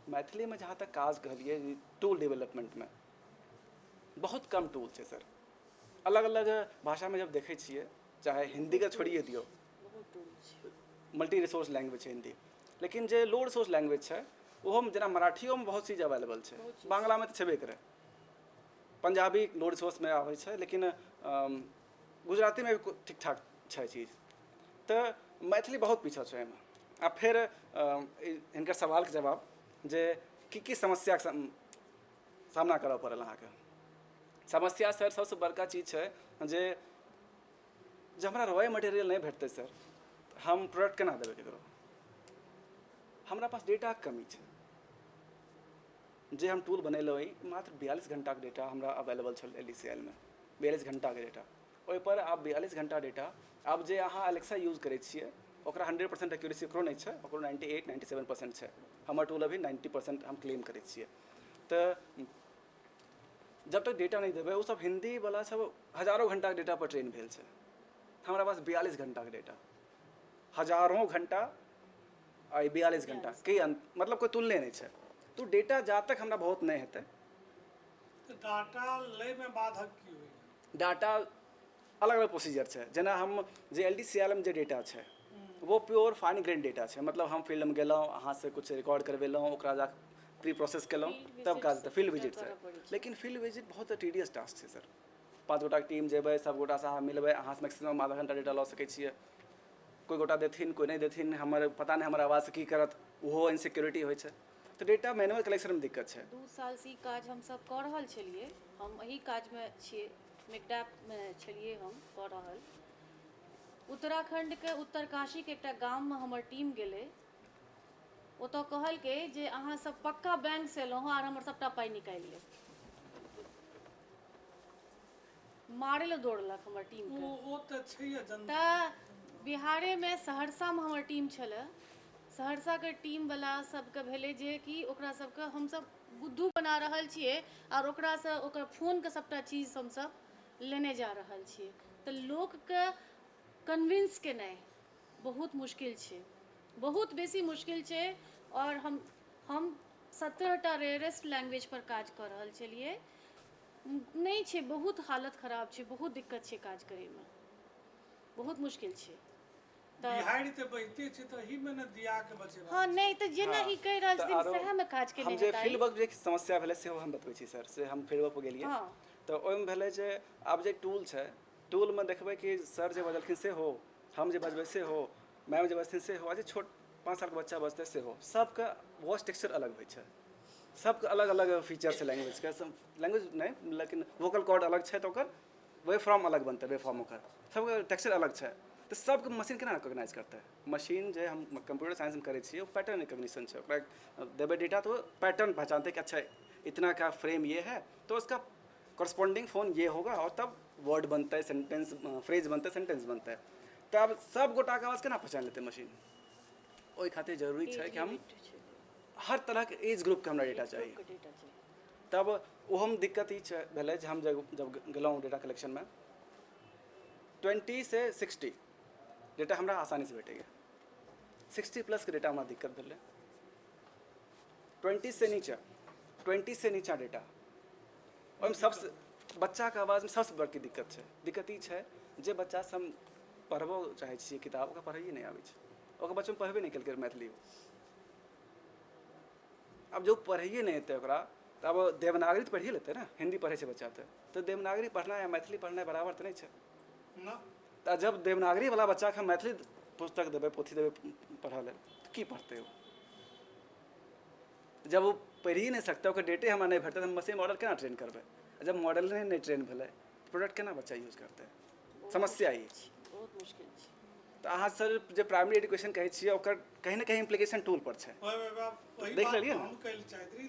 मैथिलीमे जहाँ तक काज कहलिए टूल डेवलपमेंटमे बहुत कम टूल छै सर। अलग अलग भाषामे जब देखै छियै, चाहे हिंदीके छोड़िए दियौ, मल्टी रिसोर्स लैंग्वेज है हिंदी, लेकिन जे लो रिसोर्स लैंग्वेज है ओहोमे जेना मराठियोमे बहुत चीज अवेलेबल छै, बांग्लामे तऽ छेबे करे, पंजाबी लो रिसोर्समे आबै छै, लेकिन गुजरातीमे भी ठीक ठाक छै चीज। तऽ मैथिली बहुत पीछा छै एहिमे। आ फिर हिनकर सवालके जवाब जे की समस्याके सामना करऽ पड़ल अहाँके। समस्या सर सबसे बड़का चीज छै जे हमरा रॉ मटेरियल नहीं भेटतै सर, हम प्रोडक्ट केना देबै ककरो। हमरा पास डेटा के कमी छै। जे हम टूल बनेलहुँ मात्र 42 घंटाके डेटा हमरा अवेलेबल छल LDCL में, 42 घंटाके डेटा। ओहिपर आब 42 घंटा डेटा, आब जे अहाँ एलेक्सा यूज करै छियै ओकरा 100% एक्यूरेसी ओकरो नहीं छै, ओकरो 98-97% छै। हमर टूल अभी 90% हम क्लेम करै छियै। तऽ जब तक डेटा नहीं देबै, वो सब हिंदी वाला सब हजारों घंटा के डेटा पर ट्रेन भेल छै। हमारा पास 42 घंटा के डेटा, हजारों घंटा आ 42 घंटा के मतलब कोई तुलने नहीं छै। तो डेटा जा तक हमरा बहुत नहीं हेतै। तो डाटा लय में बाधक की होइए? डाटा अलग अलग प्रोसीजर छै। जेना हम जे LDCL में जे डेटा छै वो प्योर फाइन ग्रेन डेटा छै। मतलब हम फील्ड में गेलहुँ, अहाँ से कुछ रिकॉर्ड करवेलहुँ, ओकरा जा प्री प्रोसेस केलहुँ, तब काज फील्ड विजिट से। लेकिन फील्ड विजिट बहुत टीडियस टास्क छै सर। 5 गोटाके टीम जेबै, सब गोटासँ अहाँ मिलबै, अहाँ मैक्सिमम आधा घंटा डेटा लऽ सकै छियै। कोई गोटा देथिन, कोई नहीं देथिन, हमर पता नहीं हमर आवाज से की करत, ओहो इनसिक्योरिटी होइ छै। तो डेटा मैनुअल कलेक्शन में दिक्कत छै। 2 साल से ई काज हम सब कऽ रहल छलियै। हम एही काजमे छियै, मेकडापमे छलियै हम कऽ रहल। उत्तराखंडके उत्तरकाशीके एकटा गाममे हमर टीम गेलै। ओतऽ कहलकै जे अहाँ सब पक्का बैंक से एलहुँ हँ आर हमर सबटा पाइ निकालि लेब। मारै लए दौड़लक हमर टीमके। वो तो छैहे जनता। तऽ बिहारेमे सहरसामे हमर टीम छलै। सहरसाके टीमवला सबके भेलै जे कि ओकरा सबके हमसब बुद्धू बना रहल छियै और ओकरासँ ओकर फोनके सबटा चीज हमसब लेने जा रहल छियै। तऽ लोकके कन्विंस केनाइ बहुत मुश्किल छै, बहुत बेसी मुश्किल छै। और हम 17टा रेयरेस्ट लैंग्वेज पर काज कऽ रहल छलियै। नहीं छै, बहुत हालत खराब छै, बहुत दिक्कत छै काज करैमे, बहुत मुश्किल छै। बिहाड़ि तऽ बहिते छै, तऽ एही में ने दिया के बचेबा। हाँ नहीं तो जेना ई कहि रहल छथिन सएह में काज केने हम जे हेताई। फील्ड वर्क जे समस्या भेलै सेहो हम बतबै छी सर। से हम फील्ड वर्क पर गेलियै तऽ ओहिमे भेलै जे आब जे टूल छै, टूलमे देखबै कि सर जे बजलखिन से हो, हम जे बजबै से हो, मैम जे बजथिन से हो, आ जे छोट 5 साल के बच्चा बजतै से हो। सबके वॉइस टेक्सचर अलग होइ छै, सबके अलग अलग फीचर छै लैंग्वेजके। लैंग्वेज नहीं लेकिन वोकल कॉर्ड अलग छै, तो ओकर वे फॉर्म अलग बनतै, वे फॉर्म ओकर सबके टेक्सचर अलग छै। तो सबके मशीन केना रिकॉग्नाइज करतै? मशीन जे हम कंप्यूटर साइंस में करै छियै वो पैटर्न रिकॉग्निशन छै। ओकरा देबै डेटा तो पैटर्न पहचानते कि अच्छा इतना का फ्रेम ये है तो उसका कॉरस्पॉन्डिंग फोन ये होगा, और तब वर्ड बनता है, सेंटेंस फ्रेज बनता है, सेंटेंस बनता है। तो अब सब गोटा के आवाज केना पहचान लेते मशीन? ओहि खातिर जरूरी छै कि हम हर तरह के एज ग्रुप के हमरा डेटा चाहिए। तब ओहोमे दिक्कत ई भेलै जे हम जब गेलहुँ डेटा कलेक्शनमे 20 से 60 डेटा हमरा आसानी से भेटैए। 60+ के डेटा हमरा दिक्कत भेलै। 20 से नीचा डेटा, ओहिमे सबसे बच्चाके आवाजमे सबसे बड़की दिक्कत छै। दिक्कत ई छै जे बच्चा से हम पढ़बो चाहै छियै किताब, ओकरा पढ़ैए नहीं आबै छै, ओकर बच्चों पढ़बे नहीं केलकै मैथिली। अब जो पढ़ैए नहीं एतै ओकरा तो अब देवनागरी तो पढ़िए लेते ना, हिंदी पढ़े से बच्चा तो देवनागरी पढ़ना या मैथिली पढ़ना बराबर तो नहीं है। ना तो जब देवनागरी वाला बच्चा के हम मैथिली पुस्तक देवे पोथी देवे पढ़ा ले तो की पढ़ते हो? जब वो पढ़ ही नहीं सकते, ओकर डेटे हमरा नहीं भेटते, हम मशीन मॉडल केना ट्रेन करबै? जब मॉडल नहीं ट्रेन भेलै प्रोडक्ट केना बच्चा यूज करते? समस्या ई बहुत मुश्किल छै। तो अहाँ सर जो प्राइमरी एजुकेशन कहै छियै ओकर कहीं ना कहीं इम्प्लीकेशन टूल पर छै। वही देख बात लेलियै ना? हम कहै लए चाहैत रही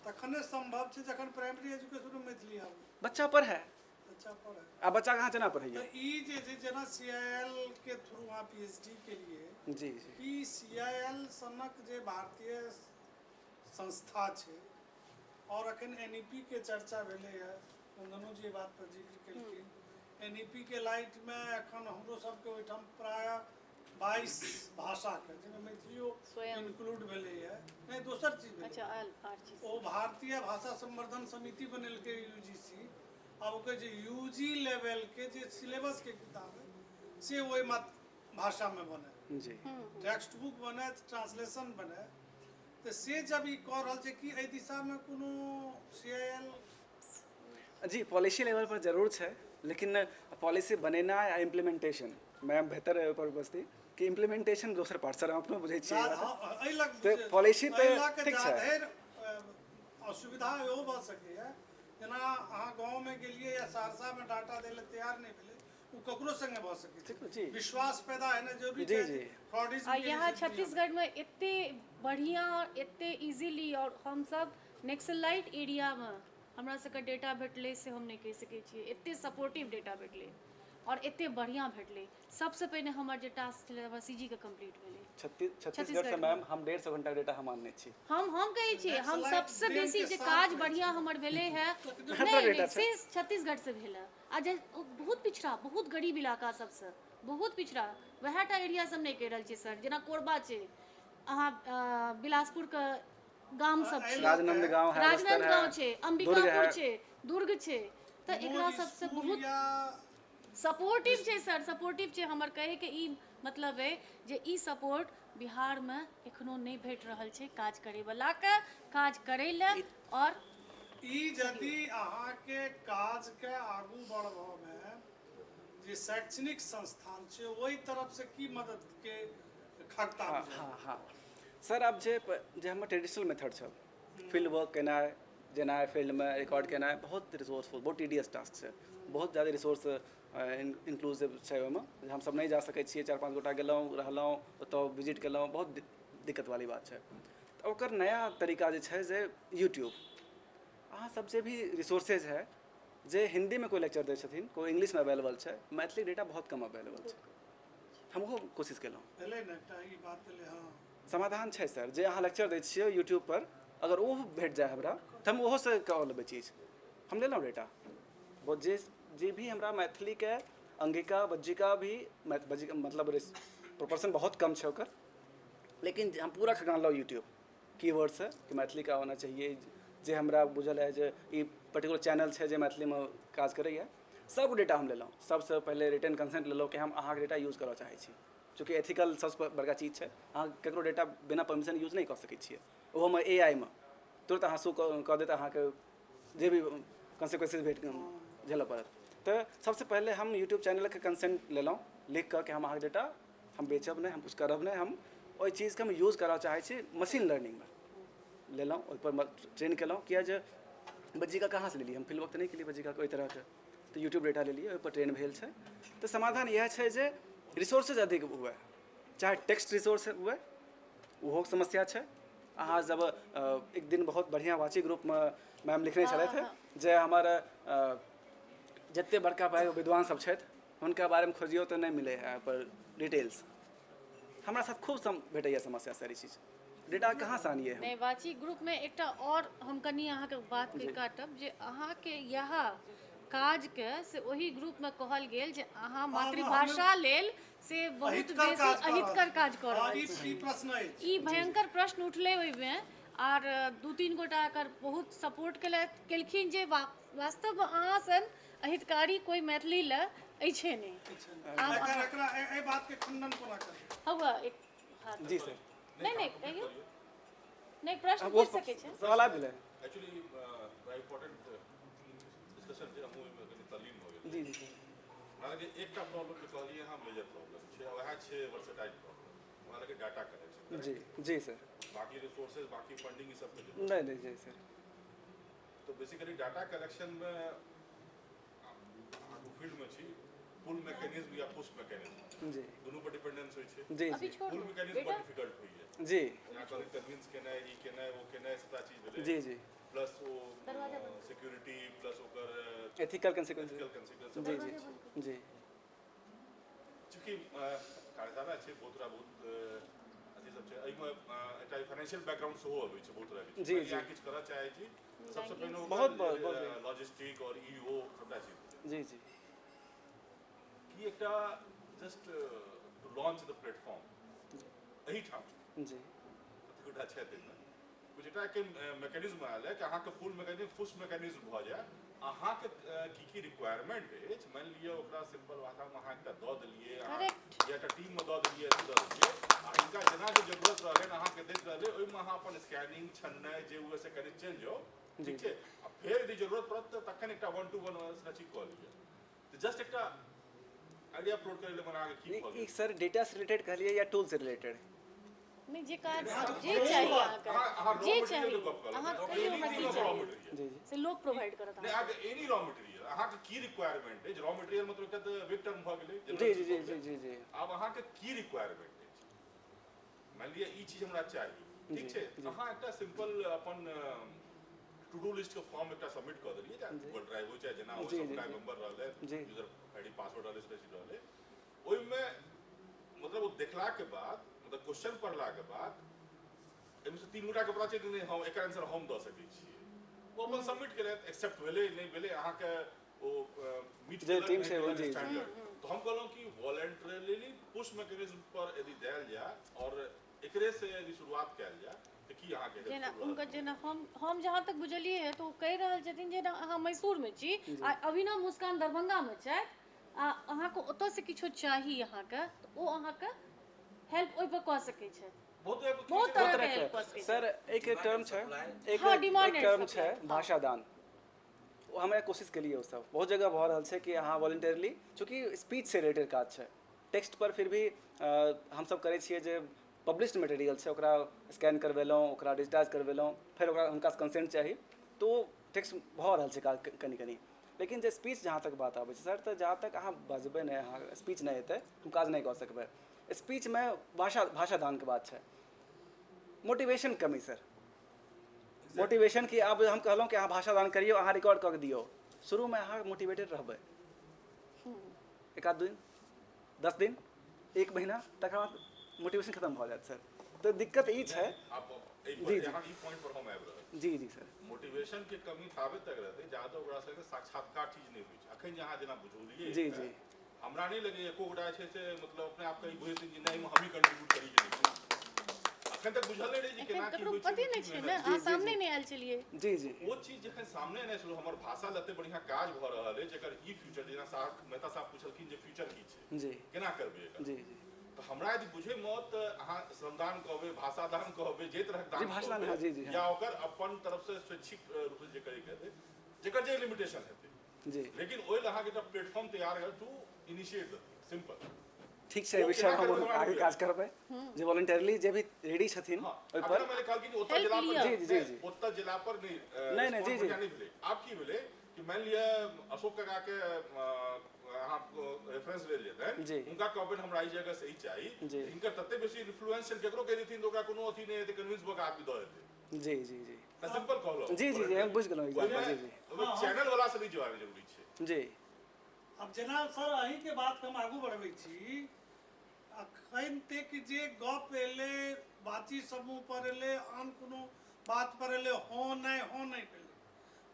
तखने संभव छै जखन प्राइमरी एजुकेशन में मैथिली आबै बच्चा पढ़ै बच्चा पढ़े। आ बच्चा कहाँ जना पढ़ैया? तो ई जे छै जेना CIL के थ्रू अहाँ PhD के लिए जी कि CIL सनक जे भारतीय संस्था छै और अखन NEP के चर्चा भेलै है, नंदनू जी बात पर जिक्र केलखिन। NEP के लाइट में अखन हमरो सबके ओहिठाम प्राय 22 भाषा के जिसमें मैथिलियो स्वयं। इंक्लूड भेलै है। नहीं दोसर चीज भेलै। अच्छा आर चीज ओ भारतीय भाषा संवर्धन समिति बनेलकै UGC। अब ओकर जे UG लेवल के जे सिलेबस के किताब है से ओहि भाषा में बने, जी टेक्स्ट बुक बने, ट्रांसलेशन बने। तो से जब ई कह रहल छै कि एहि दिशा में कोनो CIL जी पॉलिसी लेवल पर जरूर है, लेकिन पॉलिसी बनेना या इम्प्लीमेंटेशन मैं बेहतर है ऊपर बस्ती कि इम्प्लीमेंटेशन दोसर पार्ट सर हम अपने बुझे छियै। एहि लग तो पॉलिसी तो एहि लऽ के ठीक छै। जाधरि असुविधा इहो भऽ सकैए जेना अहाँ गाँव में गेलियै या सहरसा में डाटा दै लए तैयार नहीं भेलै, ओ ककरो संगे भऽ सकै जी। छै। विश्वास पैदा होना जरूरी जी, छै। जी। फ्रॉडिज्म आ के यहाँ जे छत्तीसगढ़ में एते बढ़िया और एते इजीली और हम सब नेक्सलाइट एरिया में हमरा सबके डेटा भेटले से हम नहीं कह सकै छियै। एते सपोर्टिव डेटा भेटले और एते बढ़िया भेटले। सबसे पहले हमर जे टास्क छलै हमर CG के कंप्लीट भेलै। छत्तीसगढ़ से मैम हम 150 घंटा डेटा हम आनने छी। हम कहै छियै हम Nexalite सबसे brain बेसी के जे साथ काज रहै बढ़िया छै। हमर भेले है डेटा नहीं छै। से छत्तीसगढ़ से भेल आ जे ओ बहुत पिछड़ा बहुत गरीब इलाका सबसे बहुत पिछड़ा वएह टा एरिया सब नहीं कह रहल छी सर। जेना कोरबा छै, अहाँ बिलासपुर के गाम सब छै, राजनांदगांव है, बस्तर राजनांदगांव है, छै, दुर्ग अंबिकापुर है। छै, दुर्ग छै। तो एकरा सबसे स्कूल बहुत या सपोर्टिव छै सर, सपोर्टिव छै। हमर कहे के ई मतलब है जे ई सपोर्ट बिहार में एखनो नहीं भेट रहल छै काज करे वाला के काज करे ले। और ई यदि अहाँ के काज के आगू बढ़बा में जे शैक्षणिक संस्थान छै ओहि तरफ से की मदद के खगता हाँ हाँ हाँ सर अब जे हमर ट्रेडिशनल मेथड छल फील्ड वर्क केनाइ जेनाइ फील्ड में रिकॉर्ड केनाइ बहुत रिसोर्सफुल बहुत टीडियस टास्क छै। बहुत ज़्यादा रिसोर्स इंक्लूसिव छै ओहिमे। हम सब नहीं जा सकै छियै, 4-5 गोटा गेलहुँ रहलहुँ ओतऽ विजिट केलहुँ, बहुत दिक्कत वाली बात छै। तो ओकर नया तरीका जे छै जे यूट्यूब अहाँ सब जे भी रिसोर्सेज है जे हिंदी में कोई लेक्चर दै छथिन कोई इंग्लिश में अवेलेबल छै, मैथिली डेटा बहुत कम अवेलेबल छै। हम ओहो कोशिश केलहुँ। भेलै ने एकटा ई बात भेलै। हाँ समाधान छै सर जे अहाँ लेक्चर दै छियै यूट्यूब पर अगर वो भेट जाए हमरा तो हम ओहो से कऽ लेबै चीज। हम लेलहुँ डेटा वो जे भी हमरा मैथिली के अंगिका वज्जिका भी वज्जिका मतलब प्रोपोर्शन बहुत कम छै ओकर, लेकिन हम पूरा खगानलहुँ यूट्यूब कीवर्ड से कि मैथिली का होना चाहिए। जे हमरा बुझल है जे ई पर्टिकुलर चैनल छै जे मैथिली में काज करैए सब डेटा हम लेलहुँ। सबसे पहले रिटर्न कंसेंट लेलहुँ कि हम अहाँके डेटा यूज करऽ चाहै छी, चूँकि एथिकल सबसे बड़का चीज छै। अहाँ ककरो डेटा बिना परमिशन यूज नहीं कर सकै छियै। ओहोमे AI में तुरंत अहाँ शो कऽ देत अहाँके जे भी कॉन्सिक्वेंसेस भेट झेलऽ पड़त। तो सबसे पहले हम यूट्यूब चैनल के कंसेंट लेलहुँ लिख कऽ कि हम अहाँके डेटा हम बेचब नहीं, हम कुछ करब नहीं, हम ओहि चीज़के हम यूज करऽ चाहै छी मशीन लर्निंग में लेलहुँ। ओहिपर ट्रेन केलहुँ। किया जे वज्जिका कहाँ से लेलियै हम फील्ड वर्क तऽ नहीं केलियै वज्जिका कोई तरह के, तो यूट्यूब डेटा लेलियै ओहिपर ट्रेन भेल छै। तो समाधान इएह छै जे रिसोर्सेज अधिक हुए, चाहे टेक्स्ट रिसोर्स हुए ओहो समस्या छै। अहाँ जब एक दिन बहुत बढ़िया वाची ग्रुप में मैम लिखने छलथि जे हमर जते बड़का पैघ विद्वान सब छथि हुनका बारे में खोजियो तो नहीं मिले है पर डिटेल्स। हमरा साथ खूब भेटैया समस्या सारी चीज डेटा कहाँ से आनिए हम। नहीं वाची ग्रुप में एकटा और हम कनी अहाँ के बात के काटब जे अहाँ के यहाँ काज के से वही ग्रुप में कहल गेल जे अहाँ मातृभाषा लेल से बहुत बेसी अहितकर काज कर रहल छी। ई प्रश्न अछि। ई भयंकर प्रश्न उठले ओहि में और 2-3 गोटा एकर बहुत सपोर्ट केलखिन जे वास्तव में अहाँ सन अहितकारी कोई मैथिली ले अछि नहीं। एकरा एहि बात के खंडन कोना करब? हुआ एक हाथ जी सर नहीं कहियो नहीं प्रश्न वो पूछ सके छै सवाल आबि गेलै एक्चुअली इम्पोर्टेंट डिस्कशन जे हमहूँ एहिमे कनि तल्लीन भऽ गेल जी जी हमरा लगे एकटा प्रॉब्लम जे कहलियै अहाँ मेजर प्रॉब्लम छै वएह छै वर्सेटाइल प्रॉब्लम हमरा लगे डाटा कलेक्शन जी जी सर बाकी रिसोर्सेज बाकी फंडिंग ई सब के जरूरत नहीं नहीं जी सर तो बेसिकली डाटा कलेक्शन में आगू फील्ड में छी पुल मैकेनिज्म या पुश मैकेनिज्म जी दोनों पर डिपेंडेंस होइ छै जी अभी जी छोड़ पुल दो मैकेनिज्म बेटा बहुत डिफिकल्ट होइए जी यहाँ कभी कन्विंस केनाइ ई केनाइ वो केनाइ सबटा चीज भेलै जी जी प्लस वो दरवाजा बंद। सिक्योरिटी प्लस ओकर एथिकल कंसिक्वेंस एथिकल कंसीक्वेंस जी जी जी चूँकि कार्यशाला छै बहुत तरह बहुत अथी सब छै एहिमे एकटा फाइनेंशियल बैकग्राउंड सेहो अबै छै बहुत तरहके जी, अहाँ जी। किछु करऽ चाहै छी सबसँ पहिने बहुत लॉजिस्टिक और ईओ सबटा चीज जी जी कि एकटा just to launch the platform एहिठाम जी कतेकटा छै ताहिमे कुछ एकटा के मैकेनिज्म आयल है कि अहाँके फुल मैकेनिज्म पुश मैकेनिज्म भऽ जाय अहाँके की रिक्वायरमेंट अछि मानि लिअ ओकरा सिंपल भाषामे अहाँ एकटा दऽ देलियै Correct. या एकटा टीममे दऽ देलियै दऽ देलियै आ हिनका जेना जे जरूरत रहलै अहाँके दैत रहलै ओहिमे अहाँ अपन स्कैनिंग छन्नाइ जे हुए से कनि चलि जाउ ठीक छै आ फेर यदि जरूरत पड़त तऽ तखन एकटा 1-to-1 रची कऽ लिअ तऽ जस्ट एकटा आइडिया अपलोड करै लेल अहाँके की भऽ ई गेल सर डेटा से रिलेटेड कहलिए या टूल से रिलेटेड नहीं जे काज जे चाहिए अहाँके जे चाहिए अहाँ कहियो हमरा की चाहिए जी जी से लोग प्रोवाइड करत नहीं अहाँके एनी रॉ मटेरियल अहाँके की रिक्वायरमेंट अछि रॉ मटेरियल मतलब एकटा तऽ बिग टर्म भऽ गेलै जी जी जी जी जी जी आब अहाँके की रिक्वायरमेंट अछि मानि लिअ ई चीज हमरा चाही ठीक छै अहाँ एकटा सिंपल अपन टू डू लिस्ट के फॉर्म एकटा सबमिट कऽ देलियै गूगल ड्राइव हो चाहे जेना हो सबटा मेंबर रहलै यूजर आईडी पासवर्ड रहलै स्प्रेडशीट रहलै ओहिमे मतलब वो देखलाके बाद मतलब क्वेश्चन पढ़लाके बाद एहिमे से 3 गोटाके पता चलि नहि हम एकर आंसर हम दऽ सकै छियै वो अपन सबमिट केलथि एक्सेप्ट भेलै नहि भेलै अहाँके ओ मीट जे टीम से वो जी तो हम कहलहुँ कि वॉलंटरीली पुश मैकेनिज्म पर यदि देल जाय और एकरे से यदि शुरुआत कयल जाय तऽ की अहाँके जेना helpful उनका रहत? जेना हम जहाँ तक बुझलिए है तो कहि रहल छथिन जे अहाँ मैसूर में छी आ अभिनव मुस्कान दरभंगा में छै आ अहाँके ओतऽ से किछो चाही अहाँके तऽ ओ अहाँके हेल्प ओहि पर कऽ सकै छै बहुत तरह के हेल्प कऽ सकै छै सर एक टर्म छै एक हाँ, demand एक टर्म and छै supply, भाषादान वो हमे कोशिश केलिए ओ सब बहुत जगह भऽ रहल छै कि अहाँ वॉलंटियरली चूँकि स्पीच से रिलेटेड काज छै टेक्स्ट पर फिर भी हमसब करै छियै जे पब्लिश्ड मटेरियल छै ओकरा स्कैन करवेलहुँ ओकरा डिजिटाइज करवेलहुँ फेर ओकरा हुनकासँ कंसेंट चाही तो टेक्स्ट भऽ रहल छै काज कनि कनि लेकिन जे स्पीच जहाँ तक बात आबै छै सर तऽ जहाँ तक अहाँ बजबै नहि अहाँ स्पीच नहि हेतै हम काज नहि कऽ सकबै स्पीचमे भाषादानके बात छै मोटिवेशन कमी सर मोटिवेशन कि आब हम कहलहुँ कि अहाँ भाषादान करियौ अहाँ रिकॉर्ड कऽ के दियौ शुरूमे अहाँ मोटिवेटेड रहबै एक आध दिन 10 दिन 1 महीना तकर बाद मोटिवेशन खत्म भऽ जायत सर तऽ दिक्कत ई छै आप जी, जी जी। यहाँ ई पॉइंट पर हम आबि रहल जी जी सर मोटिवेशन के कमी थाबे तक रहते जादा ओकरा संगे साक्षात्कार चीज नहीं होइ छै अखन अहाँ जेना बुझौलियै जी, जी। हमरा नहीं लगे एको गोटा छै से मतलब अपने आप कहीं बुझे कि नहीं हम ही कंट्रीब्यूट करी के नहीं अखन तक बुझल नहीं रही कि केना की ककरो होइ पते छै नहीं छै ने अहाँ सामने नहीं आयल छलिए जी जी वो चीज जखन सामने नहीं छलो हमर भाषा लते बढ़िया काज भ रहल है जेकर ई फ्यूचर जेना साहब मेहता साहब पूछलखिन जे फ्यूचर की छै जी केना करबै एकर जी जी तो हमरा यदि बुझे मत अहाँ श्रमदान कहबै भाषादान कहबै जे तरह जी, भाषादान, हाँ, जी, जी, हाँ। या ओकर अपन तरफ से स्वैच्छिक रूप से जे करै के हेतै जेकर जे लिमिटेशन हेतै जी लेकिन ओहि अहाँके एकटा प्लेटफॉर्म तैयार है टू इनिशिएट सिंपल ठीक छै विषय हम आगे काज करबै जे वॉलंटियरली जे भी रेडी छथिन हाँ ओहि अगर पर मैंने कहल कि ओतऽ Help जिला लिअ। पर जी, जी, जी। ओतऽ जिला पर नहीं नहीं, जी, जी। नहीं भेलै आब की भेलै कि मान लिअ अशोक काका के अहाँ रेफरेंस ले लेतै जी। उनका कहबै हमरा ई जगह से ही चाहिए जी। इनकर तते बेसी इन्फ्लुएंस छै केकरो कहि देथिन तऽ ओकरा कोनो अथी नहीं हेतै कन्विंस भऽ के आदमी दऽ देतै जी जी जी तऽ सिंपल कहलहुँ जी जी जी हम बुझि गेलहुँ एग्जाम्पल जी जी ओहिमे चैनल वाला से नहीं जवाब जरूरी छै जी अब जेना सर अहींके बात हम आगू बढ़बै छी अखन तक जे गप एलै बातचीत समूह पर एलै आन कोनो बात पर एलै हो नहीं भेलै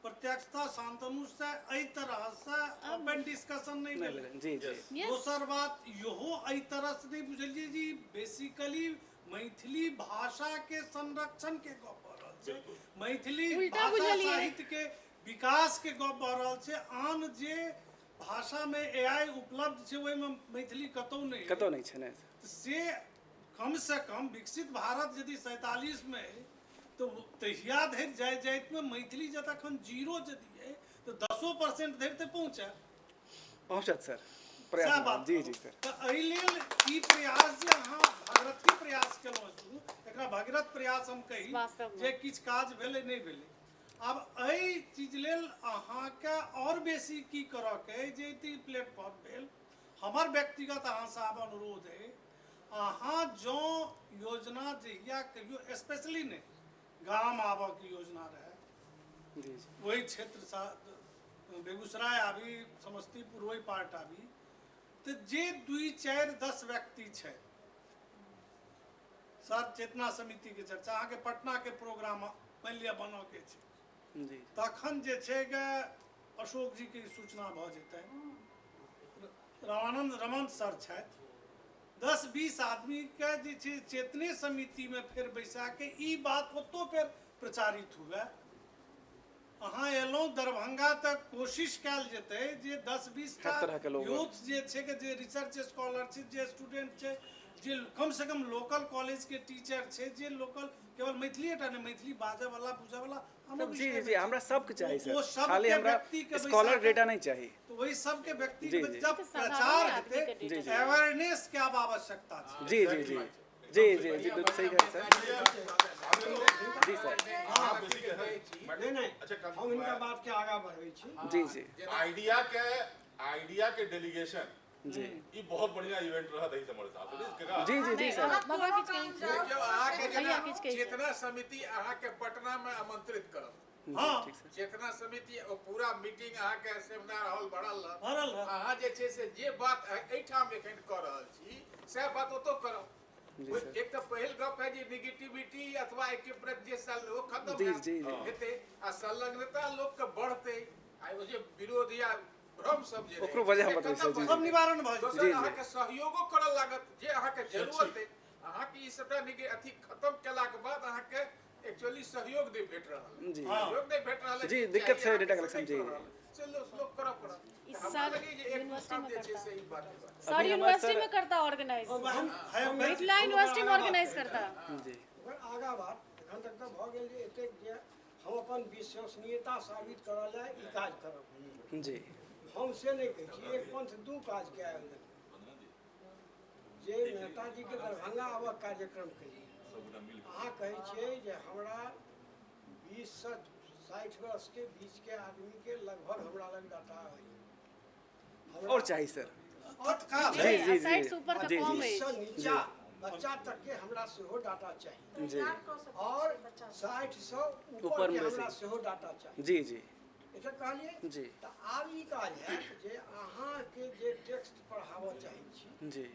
प्रत्यक्षता शांतनु से एहि तरह से ओपन डिस्कशन नहीं नहीं भेलै भेलै, जी जी दोसर बात इहो एहि तरह से नहीं बुझलिए जी बेसिकली मैथिली भाषा के संरक्षण के गप भऽ रहल छै मैथिली उल्टा भाषा बुझलियै। साहित्य के विकास के गप भऽ रहल छै आन जे भाषा में एआई उपलब्ध छै ओहिमे मैथिली कतौ नहीं है। कतौ नहीं छै ने से कम से कम विकसित भारत यदि 47 में तो तहिया धरि जाइत में मैथिली जब तखन 0 यदि है तो 10% धरि तो पहुँचत सर सएह प्रयास बात जी जी सर तऽ एहि लेल ई प्रयास जे अहाँ भागीरथी प्रयास केलहुँ शुरू एकरा भगीरथ प्रयास हम कही वास्तवमे। जे किछु काज भेलै नहि भेलै आब एहि चीज लेल अहाँके और बेसी की करऽके अइ जे ई प्लेटफॉर्म भेल हमर व्यक्तिगत अहाँसँ आब अनुरोध अइ अहाँ जँ योजना जहिया कहियो स्पेशली नहि गाम आबऽके योजना रहै जी वही क्षेत्र बेगूसराय आबी समस्तीपुर वही पार्ट आबी तो जे 2, 4, 10 व्यक्ति छै सर चेतना समिति के चर्चा अहाँ के पटना के प्रोग्राम मान लिया बनऽ के छै जी तखन जे छै गे अशोक जी के सूचना भऽ जेतै रामानंद रमन सर छथि 10-20 आदमी के जे छै चेतने समिति में फेर बैसा के ई बात ओतौ फेर प्रचारित हुए अहाँ एलहुँ दरभंगा तक कोशिश कयल जेतै जे 10-20 टा हर तरह के लोग यूथ जे छै के जे रिसर्च स्कॉलर छै जे स्टूडेंट छै जे कम से कम लोकल कॉलेज के टीचर छै जे लोकल केवल मैथिली टा नहि मैथिली बाजै वाला बुझै वाला तब जी जी जी हमरा सबके चाहिए वो सर सबके खाली हमरा व्यक्ति के बैसा स्कॉलर के- डेटा नहीं चाहिए तो वही सबके व्यक्ति जी, के जी। जब तो साधारण प्रचार आदमी के हेतै डेटा जी, जी। अवेयरनेस के अब आवश्यकता छै जी जी जी जी जी जी बिल्कुल सही कहा सर जी सर आप बेसी कहे नहीं अच्छा हम इनका बात के आगा बढ़बै छी जी जी आइडिया के डेलीगेशन जी ई बहुत बढ़िया इवेंट रहा दही समर साहब जी जी जी सर बाबा किछु कही देखियौ अहाँके भैया किछु कही चेतना समिति अहाँके पटना में आमंत्रित करब हाँ ठीक सर चेतना समिति ओ पूरा मीटिंग अहाँके सेमिनार हॉल भरल रहत भरल रहत। अहाँ जे छै से जे बात एहिठाम एखन कऽ रहल छी सएह बात ओतौ करब जी सर एक तो पहिल गप है जे नेगेटिविटी अथवा एके प्रति जे साल वो खत्म जी, हैत, जी, जी। हेतै आ संलग्नता लोक के बढ़तै आ ओ जे विरोध या भ्रम सब जे ओकरो वजह से बतबै खत्म छै, जी, भऽ सब जेतै। निवारण भऽ जेतै दोसर जी, जी। अहाँके सहयोगो करऽ लागत जे अहाँके जरूरत है अहाँके ई सबटा अथी खत्म केलाक बाद अहाँके एक्चुअली सहयोग नहि भेट रहल जी। सहयोग नहि भेट रहल है, जी, जे दिक्कत चाहिए छै अहाँके data collection, से जी। नहि करऽ रहल। से लोक करऽ पड़त इस हमरा साल लगे जे एक यूनिवर्सिटी साथ में जे छै करता। से ई बात है। सर अभी हमारे यूनिवर्सिटी सर- में करता ऑर्गेनाइज हम मिथिला यूनिवर्सिटी में ऑर्गेनाइज करता जी ओकर आगा बात एखन तक तऽ भऽ गेल जे एतेक जे हम अपन विश्वसनीयता साबित करऽ लए ई काज करब जी हम से नहीं कहै छी एक पंथ दू काज के आयोजन जे नेताजी के दरभंगा आबऽ कार्यक्रम के लिए अहाँ कहै छियै जे हमरा 20 से 60 वर्ष के बीच के आदमी के लगभग हमरा लग डाटा है और चाहिए सर तत्काल जी, जी, जी। 60 से ऊपर का जी, कम जी। है से नीचा बच्चा तक के हमरा सेहो डाटा चाहिए जी और 60 से ऊपर ऊपर के में हमरा से। सेहो डाटा चाहिए जी जी एकर कहलिए जी तऽ आब ई काज है जे अहाँ के जे टेक्स्ट पढ़ाबऽ चाहै छी जी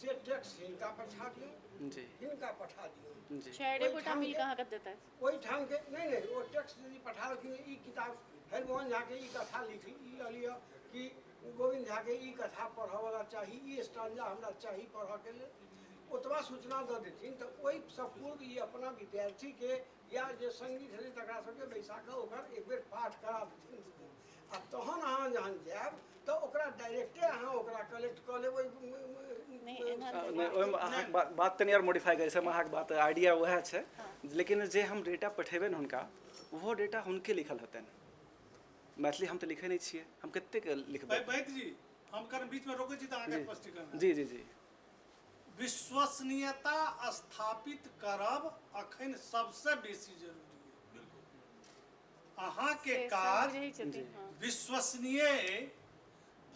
से टेक्स्ट हिनका पठा दियौ जी हिनका पठा दियौ जी शेयरे कोटा मिल कहाँ कर देता है ओहि ठाम के नहीं वो टेक्स्ट यदि पठा देलखिन ई किताब हरिमोहन झा के ई कथा लिखी ई लिअ कि गोविंद झा के ई कथा पढ़ऽ वाला चाही ई स्टांजा हमरा चाही पढ़ऽ के लेल ओतबा सूचना दऽ देथिन तऽ ओहि सब पूर्व ई अपना विद्यार्थी के या जे संगी छथिन तकरा सबके बैसा कऽ ओकर एक बेर पाठ करा देथिन आ तहन अहाँ जहन जायब तऽ ओकरा डायरेक्टे अहाँ ओकरा कलेक्ट कऽ लेबै नहीं एना नहीं ओहिमे अहाँके बात तनी और मॉडिफाई करै छै अहाँके बात आइडिया वएह छै लेकिन जे हम डेटा पठेबै ने हुनका ओहो डेटा हुनके लिखल हेतनि मैथिली हम तऽ लिखै नहीं छियै हम कतेक लिखबै वैद्य जी हम कर बीच में रोकै छी तऽ अहाँके जी स्पष्टीकरण जी जी जी विश्वसनीयता स्थापित करब अखन सबसे बेसी जरूरी है अहाँ के काज यही चलती हाँ विश्वसनीय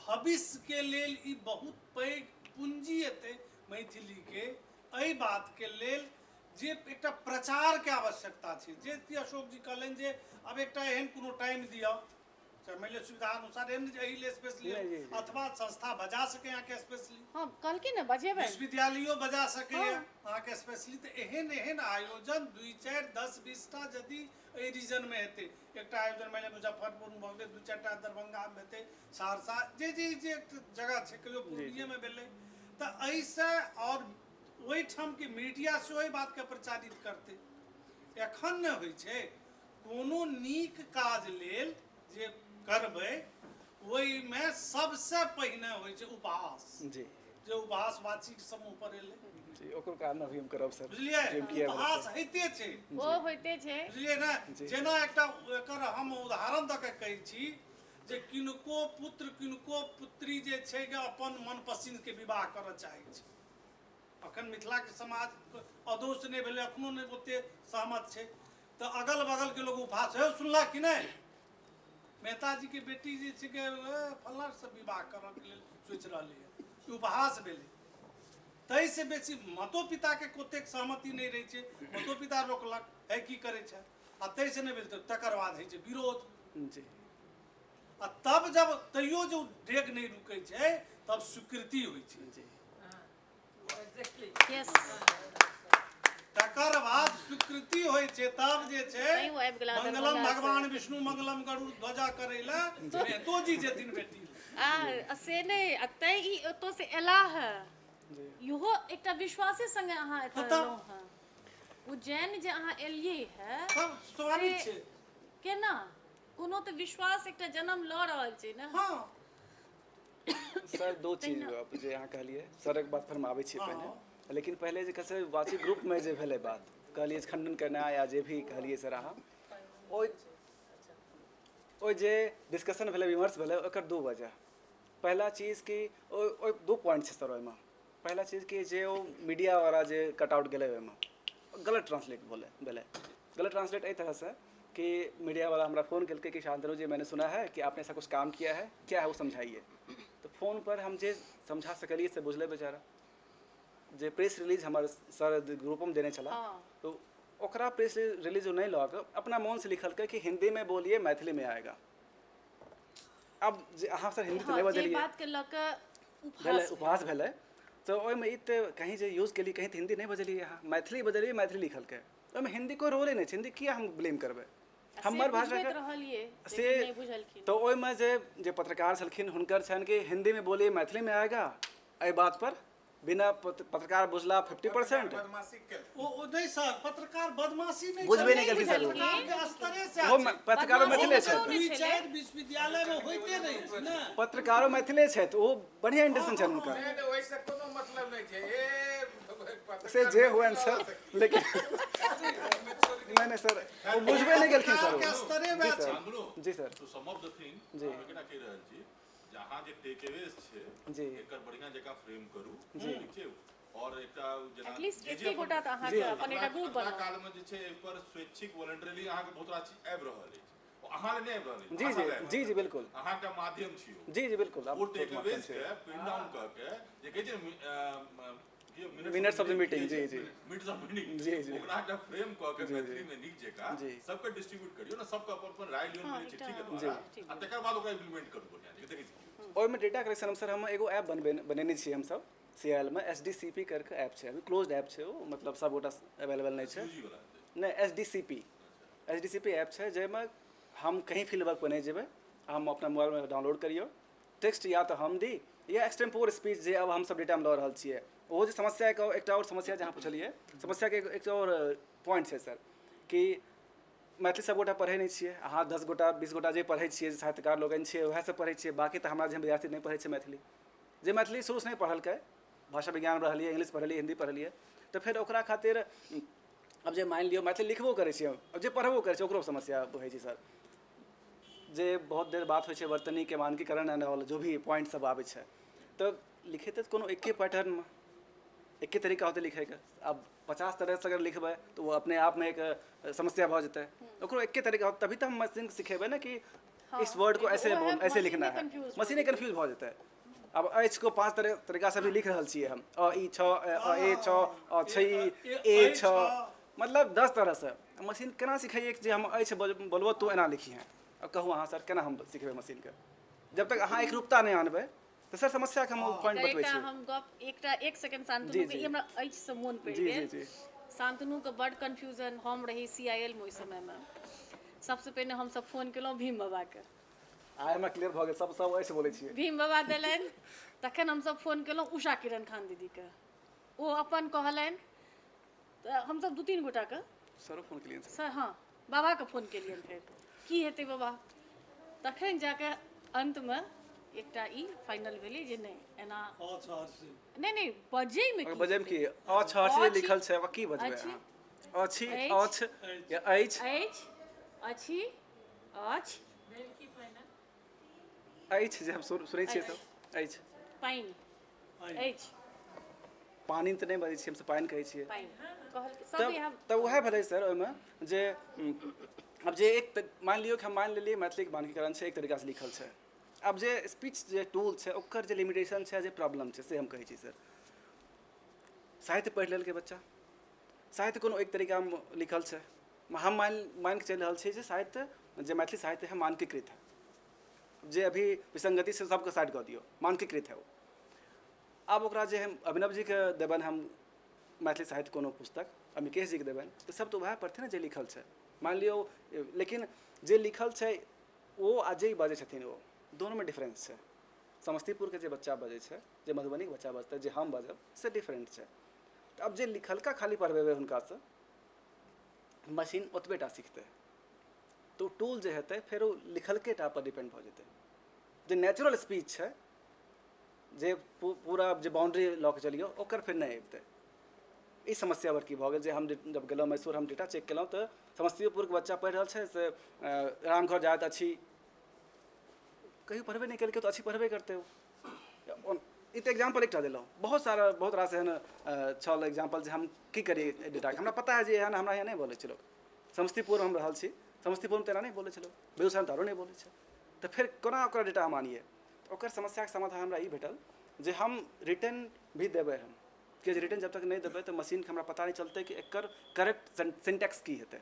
भविष्य के लेल ई बहुत पैघ पूंजी हेतै मैथिली के एहि बात के लेल जे एकटा प्रचार के आवश्यकता छै जे कि अशोक जी कहलनि जे अब एकटा एहन कोनो टाइम दिअ चाहे मानि लिअ सुविधा अनुसार एहन एहि लेल स्पेशली जी, जी, जी। अथवा संस्था बजा सके अहाँके स्पेशली हाँ कल की ना बजेबै विश्वविद्यालयो बजा सकैए अहाँके स्पेशली तऽ एहन एहन आयोजन 2, 4, 10, 20 टा यदि एहि रीजन में हेतै एकटा आयोजन मानि लिअ मुजफ्फरपुर में भऽ गेलै 2, 4 टा दरभंगा में हेतै सहरसा जे जगह छै कहियो पूर्णिये में भेलै तऽ एहिसँ और ओहिठाम के मीडिया सेहो एहि बातके प्रचारित करतै एखन ने होइ छै कोनो नीक काज लेल जे करबै ओहिमे सबसँ पहिने होइ छै उपहास जी जे उपहासवाची समूह पर एलै जी ओकर कारण अभी हम करब सर बुझलिए जे किया उपहास होइते छै ओ होइते छै बुझलिए ना जेना एकटा एकर हम उदाहरण दऽ के कहै छी जे किनको पुत्र किनको पुत्री जे छै कि अपन मनपसंद के विवाह करऽ चाहै छै अखन मिथिला के समाज अदोष नहि भेलै एखनो नहि ओते सहमत छै तऽ अगल बगल के लोग उपहास है सुनला कि नहीं मेहता जी के बेटी जे छै कि फल्लाँ से विवाह करऽ के लेल सोचि रहलै है ई उपहास भेलै ताहि से बेसी मातो पिता के कोतेक सहमति नहीं रही छै मातो पिता रोकलक है की करे छै आ ताहि से नहीं भेल तकर बाद है छै विरोध जी आ तब जब तैयो जो डेग नहीं रुकै छै तब स्वीकृति होइ छै जी एग्जैक्टली यस तकर बाद स्वीकृति होइ छै तब जे छै नहीं वो आबि गेला मंगलम दरभंगा से। भगवान विष्णु मंगलम गरुड़ ध्वजा करै लए मेहतो जी जेथिन बेटी से नहीं तै ई ओतऽ से एला है जी इहो एकटा विश्वासे संगे अहाँ एतऽ हाँ, तब। एलहुँ हैं उज्जैन जे अहाँ एलियै है सब स्वाभाविक से छै केना कोनो तऽ विश्वास एकटा जन्म लऽ रहल छै ने हाँ सर दो चीज आप जे अहाँ कहलिए सर एक बात पर हम आबै छी पहले लेकिन पहले जे कैसे वाची ग्रुप में जे भेलै बात कहलिए खंडन करना या जे भी कहलिए सर अहाँ ओइ जे डिस्कशन भेलै विमर्श भेलै ओकर दो वजह पहला चीज कि ओइ दो पॉइंट छै सर ओहिमे पहला चीज कि जे ओ मीडिया वाला जे कटआउट गेलै ओहिमे गलत ट्रांसलेट भेलै गलत ट्रांसलेट एहि तरह से कि मीडिया वाला हमारा फ़ोन करके कि शांतनु जी मैंने सुना है कि आपने ऐसा कुछ काम किया है क्या है वो समझाइए तो फ़ोन पर हम जे समझा सकलिए से बुझले बेचारा जे प्रेस रिलीज हमारे सर ग्रुप में देने चला हाँ। तो ओकरा प्रेस रिलीज नहीं लगा के अपना मन से लिखल के कि हिंदी में बोलिए मैथिली में आएगा अब जे अहाँ सर हिंदी तो नहीं जे बजलिए बात के लऽ कऽ भेलै उपहास उपहास भेलै तो ओहिमे ई तऽ कहीं जे यूज केली कहीं तऽ हिंदी नहीं बजलिए अहाँ मैथिली बजलिए मैथिली लिखल के ओहिमे हिंदी कोई रोले नहीं छै हिंदी किया हम ब्लेम करबै हमर भाषा के रहलिए से लेकिन नहीं बुझलखिन तो ओहिमे जे पत्रकार छलखिन हुनकर छनि कि हिंदी में बोलिए मैथिली में आएगा एहि बात पर बिना पत्रकार बुझला 50% बदमाशी के ओ नहीं सर पत्रकार बदमाशी नहीं बुझबे नहीं केलखिन सर पत्रकार के स्तरे से वो छै। पत्रकारो मैथिले बदमाशी छथि दुई चारि विश्वविद्यालय में होइते रही छै ने पत्रकारो मैथिले छथि ओ बढ़िया इंटेंशन छनि हुनकर नहीं नहीं वैसे कोनो मतलब नहीं छै ए से जे हुए सर लेकिन नहीं नहीं सर वो बुझबे नहीं केलखिन सर के वो। स्तरे जी में सर चांगलो जी सर तो सम ऑफ द थिंग जी। हम केना कहि रहल छी जहाँ जे टेकअवेज छै जी। एकर बढ़िया जकां फ्रेम करू ठीक छै और एकटा जेना एटलीस्ट जे एके गोटा तऽ जी। अहाँके अपन एकटा ग्रुप अपना बनाउ काल में जे छै एहि पर स्वैच्छिक वॉलंटरीली अहाँ के बहुत रास चीज आबि रहल अछि अहाँ ले नहि आबि रहल अछि जी जी जी जी बिल्कुल अहाँ के माध्यम छी ओ। जी जी बिल्कुल वो टेकअवेज के पिन डाउन करके जे कहै छै Minutes of the meeting, जी, जी। मिनट्स ऑफ मीटिंग जी, जी। ओकरा एकटा फ्रेम क के जी, जी। मैथिली में नीक जकां जी। सबके डिस्ट्रीब्यूट करियो ना सबके अपन अपन राय लियो हाँ, मिलै छै एकटा- ठीक है जी। द्वारा ठीक आ तकर बाद ओकरा इम्प्लीमेंट करू बढ़िया जकां देखै छी ओहिमे डेटा कलेक्शन सर हम एगो ऐप बनेने छियै हमसब CIL में SDCP करके ऐप छै अभी क्लोज्ड ऐप छै ओ मतलब सब गोटा अवेलेबल नहीं छै यूजी वाला नहीं SDCP ऐप छै जाहिमे हम कहीं फील्ड वर्क पर नहीं जेबै हम अपना मोबाइल में डाउनलोड करियो टेक्स्ट या तो हम दी या एक्सटेम्पोर स्पीच जे अब हम सब डेटा में लऽ रहल छियै ओहो जे समस्या के एकटा और समस्या जहाँ पुछलिए समस्या के एक और पॉइंट छै सर कि मैथिली सब गोटा पढ़ै नहीं छियै अहाँ 10 गोटा 20 गोटा जे पढ़ै छियै साहित्यकार लोगन छियै वएह सब पढ़ै छियै बाकी तऽ हमरा जेहन विद्यार्थी नहीं पढ़ै छै मैथिली जे मैथिली शुरूसँ नहीं पढ़लकै भाषा विज्ञान रहलिए इंग्लिश पढ़लिए हिंदी पढ़लिए तो फिर ओकरा खातिर अब जे मानि लियो मैथिली लिखबो करै छियै अब जे पढ़बो करै छै ओकरो समस्या होइ छै सर जे बहुत देर बात होइ छै वर्तनी के मानकीकरण एंड ऑल जो भी पॉइंट सब आबै छै तो लिखे तऽ कोनो एके पैटर्न में एके तरीका होते लिखे के अब 50 तरह से अगर लिखबै तो वो अपने आप में एक समस्या भऽ जेतै ओकरो एके तरीका होतै तभी तो हम मशीन सिखेबै ना कि इस वर्ड को ऐसे ऐसे लिखना है मशीने कन्फ्यूज भऽ जेतै अब एच को 5 तरीका से भी लिख रहल छियै हम अ ई छ अ ए छ अ छ ए छ मतलब 10 तरह से मशीन केना सिखाइए कि जे हम एच बोलबो तो एना लिखिए अब कहू अहाँ सर केना हम सिखेबै मशीन के जब तक अहाँ एकरूपता नहीं आनबै तो सर समस्या के हम पॉइंट बतबै एकटा छी हम गप एकटा एक सेकंड शांतनु जी, के जी। ई हमरा अछि से मोन पड़ि जी जी गेल जी शांतनु के बड कन्फ्यूजन हम रही CIL में ओहि समय में सबसे पहिने हम सब फोन केलहुँ भीम बाबा के आइ हमरा क्लियर भऽ गेल सब ऐसे बोलै छियै भीम बाबा देलनि तखन हम सब फोन केलहुँ उषा किरण खान दीदी के ओ अपन कहलनि तऽ हम सब 2-3 गोटा के सरो फोन केलियन सर हाँ बाबा के फोन केलियनि फेर की हेतै बाबा तखन जाके अंत में एकटा ई फाइनल भेलै जे नहि एना अच्छा हर्षी नहीं बजैमे अगर बजैमे की अछ हर्षी लिखल छै ओकरा की बजबै अछि, अहाँ अछि अछि, अछ या अछि अछि अछि भेल की फाइनल अछि जे हम सुनै छियै सब अछि पानि अछि पानि तऽ नहि बजै छियै हमसब पानि कहै छियै पानि कहल सब यहाँ तब वएह भेलै सर ओहिमे जे अब जे एक मान लियौ कि हम मान लेलियै मैथिलीके मानकीकरण छै एक तरीकासँ लिखल छै अब जे स्पीच जे टूल छै ओकर जे लिमिटेशन छै जे प्रॉब्लम छै से हम कहै छी सर साहित्य पढ़ि लेलकै बच्चा साहित्य कोनो एक तरीकामे लिखल छै हम मान के चलि रहल छी जे साहित्य जे मैथिली साहित्य है मानकीकृत है जे अभी विसंगति से सबके साइड कऽ दियौ मानकीकृत है वो आब ओकरा जे हम अभिनव जीके देबनि हम मैथिली साहित्य कोनो पुस्तक अमिकेश जीके देबनि तऽ सब तऽ वएह पढ़थिन ने जे लिखल छै मान लियौ लेकिन जे लिखल छै ओ आ जे बाजै छथिन ओ दोनोमे डिफरेंस छै समस्तीपुरके जे बच्चा बजै छै जे मधुबनीके बच्चा बजतै जे हम बजब से डिफरेंट छै तऽ अब जे लिखलका खाली पढ़बेबै हुनकासँ मशीन ओतबे टा सीखतै तऽ ओ टूल जे हेतै फेर ओ लिखलके टा पर डिपेंड भऽ जेतै जे नेचुरल स्पीच छै जे पूरा जे बाउंड्री लऽ के चलियौ ओकर फेर नहि अबितै ई समस्या बड़की भऽ गेल जे हम जब गेलहुँ मैसूर हम डेटा चेक केलहुँ तऽ समस्तीपुरके बच्चा पढ़ि रहल छै से रामघर जायत अछि कहियो पढ़बे नहीं केलकै तो अच्छी पढ़बे करते हो ई तऽ एग्जाम्पल एकटा देलहुँ बहुत रास एहन छल एग्जाम्पल जे हम की करी डेटाके हमरा पता है जे एहन हमरा यहाँ नहीं बोलै छै लोग समस्तीपुर हम रहल छी समस्तीपुरमे तऽ एना नहीं बोलै छै लोग बेगूसरायमे तऽ आरो नहीं बोलै छै तऽ फेर कोना ओकरा डेटा मानिए ओकर समस्याके समाधान हमरा ई भेटल जे हम रिटर्न भी देबै हम कि रिटर्न जब तक नहीं देबै तऽ मशीनके हमरा पता नहीं चलतै कि एकर करेक्ट सिंटैक्स की हेतै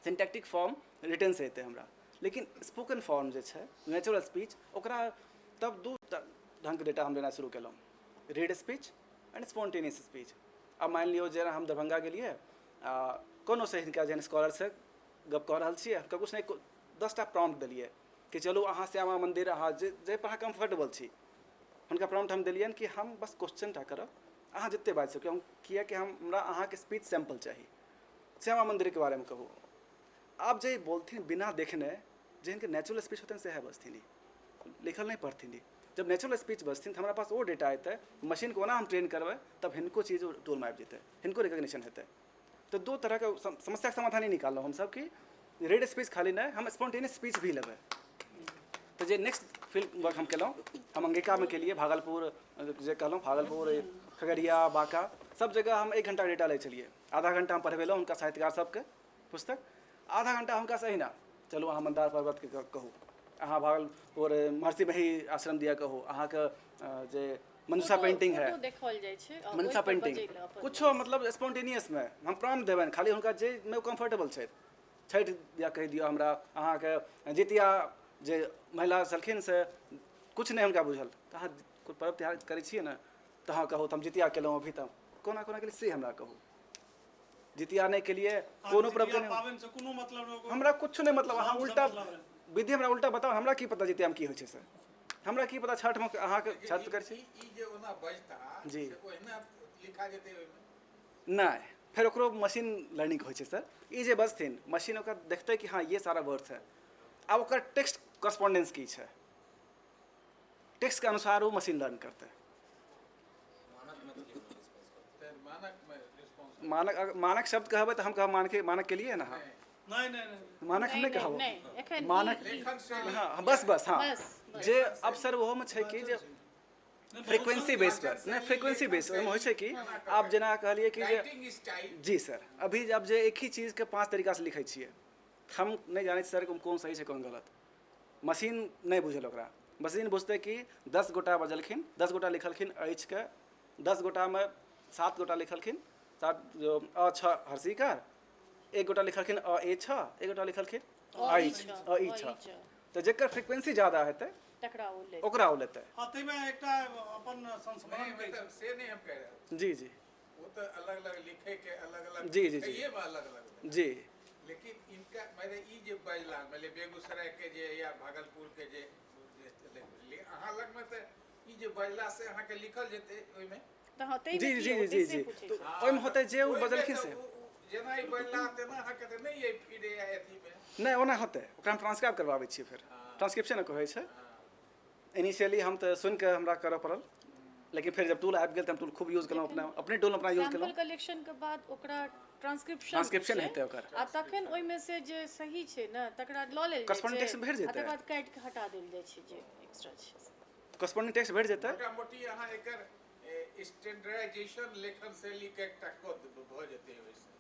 सिंटैक्टिक फॉर्म रिटर्नसँ हेतै हमरा लेकिन स्पोकन फॉर्म जे छै नेचुरल स्पीच ओकरा तब दू ढङ्गके डेटा हम लेना शुरू केलहुँ read speech and spontaneous speech अब मानि लियौ जे हम दरभंगा गेलियै कोनो से हिनका जेहन स्कॉलरसँ गप कऽ रहल छियै किछु नहीं 10टा प्रॉम्प्ट देलियै कि चलू अहाँ श्यामा मन्दिर अहाँ जाहिपर अहाँ कम्फर्टेबल छी हुनका प्रॉम्प्ट हम देलियनि कि हम बस क्वेश्चन टा करब अहाँ जतेक बाजि सकियौ किएकि हमरा अहाँके स्पीच सैम्पल चाही श्यामा मन्दिरके बारेमे कहू आप जे बोलथिन बिना देखने जिनके नेचुरल स्पीच होते हैं सह बजथिन लिखल नहीं पढ़थिन जब नेचुरल स्पीच बजथिन तो हमारे पास वो डेटा अतै मशीन को ओना हम ट्रेन करबै तब हिनको चीज टूल में आबि जेतै हिनको रिकग्निशन हेतै तो दो तरह के समस्या के समाधान ही निकाललहुँ हम सब कि रीड स्पीच खाली नहीं हम स्पॉन्टेनियस स्पीच भी लेबै तो जे नेक्स्ट फील्ड वर्क हम केलहुँ हम अंगिकामे केलिए भागलपुर जे कहलहुँ भागलपुर खगड़िया बाँका सब जगह हम 1 घंटा डेटा लै छलिए आधा घंटा हम पढ़बेलहुँ हुनका साहित्यकार सबके पुस्तक आधा घंटा हुनका सही ना चलू अहाँ मंदार पर्वतके कहू अहाँ भागलपुर महर्षि मही आश्रम दिया कहू अहाँके जे मनसा पेंटिंग है देखल जाइ छै मनसा पेंटिंग कुछो मतलब स्पॉन्टेनियसमे हम प्रॉम्प्ट देबनि खाली हुनका जेमे कम्फर्टेबल छै छठि दिया कहि दियौ हमरा अहाँके जितिया जे महिला छलखिन से कुछ नहीं हुनका बुझल तऽ अहाँ कोई पर्व त्यौहार करै छियै ने तऽ अहाँ कहू तऽ हम जितिया केलहुँ अभी तक कोना कोना केलियै से हमरा कहू जितिया नहीं के लिए कोनो पर्व हमरा कुछ नहीं मतलब अहाँ उल्टा विधि हमरा उल्टा बताओ हमरा की पता जितियामे की होइ छै सर हमरा की पता छठमे अहाँके छठ करै छी जी नहीं फिर ओकरो मशीन लर्निंग होइ छै सर ई जे बजथिन मशीन ओकरा देखतै कि हाँ ये सारा वर्ड्स है अब ओकर टेक्स्ट करस्पॉन्डेंस की छै टेक्स्ट के अनुसार वो मशीन लर्न करतै मानक शब्द कहबै तऽ हम कहब मानक के लिए ना हाँ नहीं मानक हम नहीं कहब मानक हाँ बस हाँ जे अब सर ओहोमे छै कि जे फ्रीक्वेंसी बेस पर नहीं फ्रीक्वेंसी बेस ओहिमे होइ छै कि आप जेना कहलिए कि जे जी सर अभी अब जे एक ही चीज़ के 5 तरीका से लिखै छियै हम नहीं जानै सर कौन सही छै कौन गलत मशीन नहीं बुझल ओकरा मशीन बुझतै कि 10 गोटा बजलखिन 10 गोटा लिखलखिन अछि के 10 गोटामे 7 गोटा लिखलखिन 7 जो छ हर्षिकार 1 गोटा लिखलखिन ए छ 1 गोटा लिखलखिन ई छ तऽ जेकर फ्रीक्वेंसी ज़्यादा हेतै ओकरा ओ लेतै अतैमे एकटा अपन संस्मरण से नहीं हम कह रहे जी जी वो तो अलग अलग लिखे के अलग अलग जी जी जी ये अलग अलग जी लेकिन इनका मैंने ई जे बजला मैंने बेगूसराय के जे या भागलपुर के जे अहाँ लग में तो ई जे बजला से अहाँ के लिखल जेते ओइ में जी जी जी जी तो ओइ में होते जे उ बदलखिन से जेना ई बजला तेना अहाँ के नहीं ये फिर अथी में नहीं ओना होते ओकरा हम ट्रांसक्राइब करवाबै छियै फिर ट्रांसक्रिप्शन कहै छै इनिशियली हम तो सुन के हमरा करऽ पड़ल, लेकिन फिर जब टूल आबि गेल तऽ हम टूल खूब यूज केलहुँ, अपने टूल अपना यूज सैम्पल केलहुँ। कलेक्शन के बाद ओकरा ट्रांसक्रिप्शन हेतै ओकर। आ तखन ओहिमे से जे सही छै ने तकरा लऽ लेल Corresponding text भेट जेतै। तकर बाद काटि के हटा देल जाइ छै जे एक्स्ट्रा छै। करस्पॉन्डिंग टेक्स्ट भेट जेतै। मोटा मोटी अहाँ एकर स्टैंडर्डाइजेशन लेखन शैली के एकटा कद भऽ जेतै ओइसे।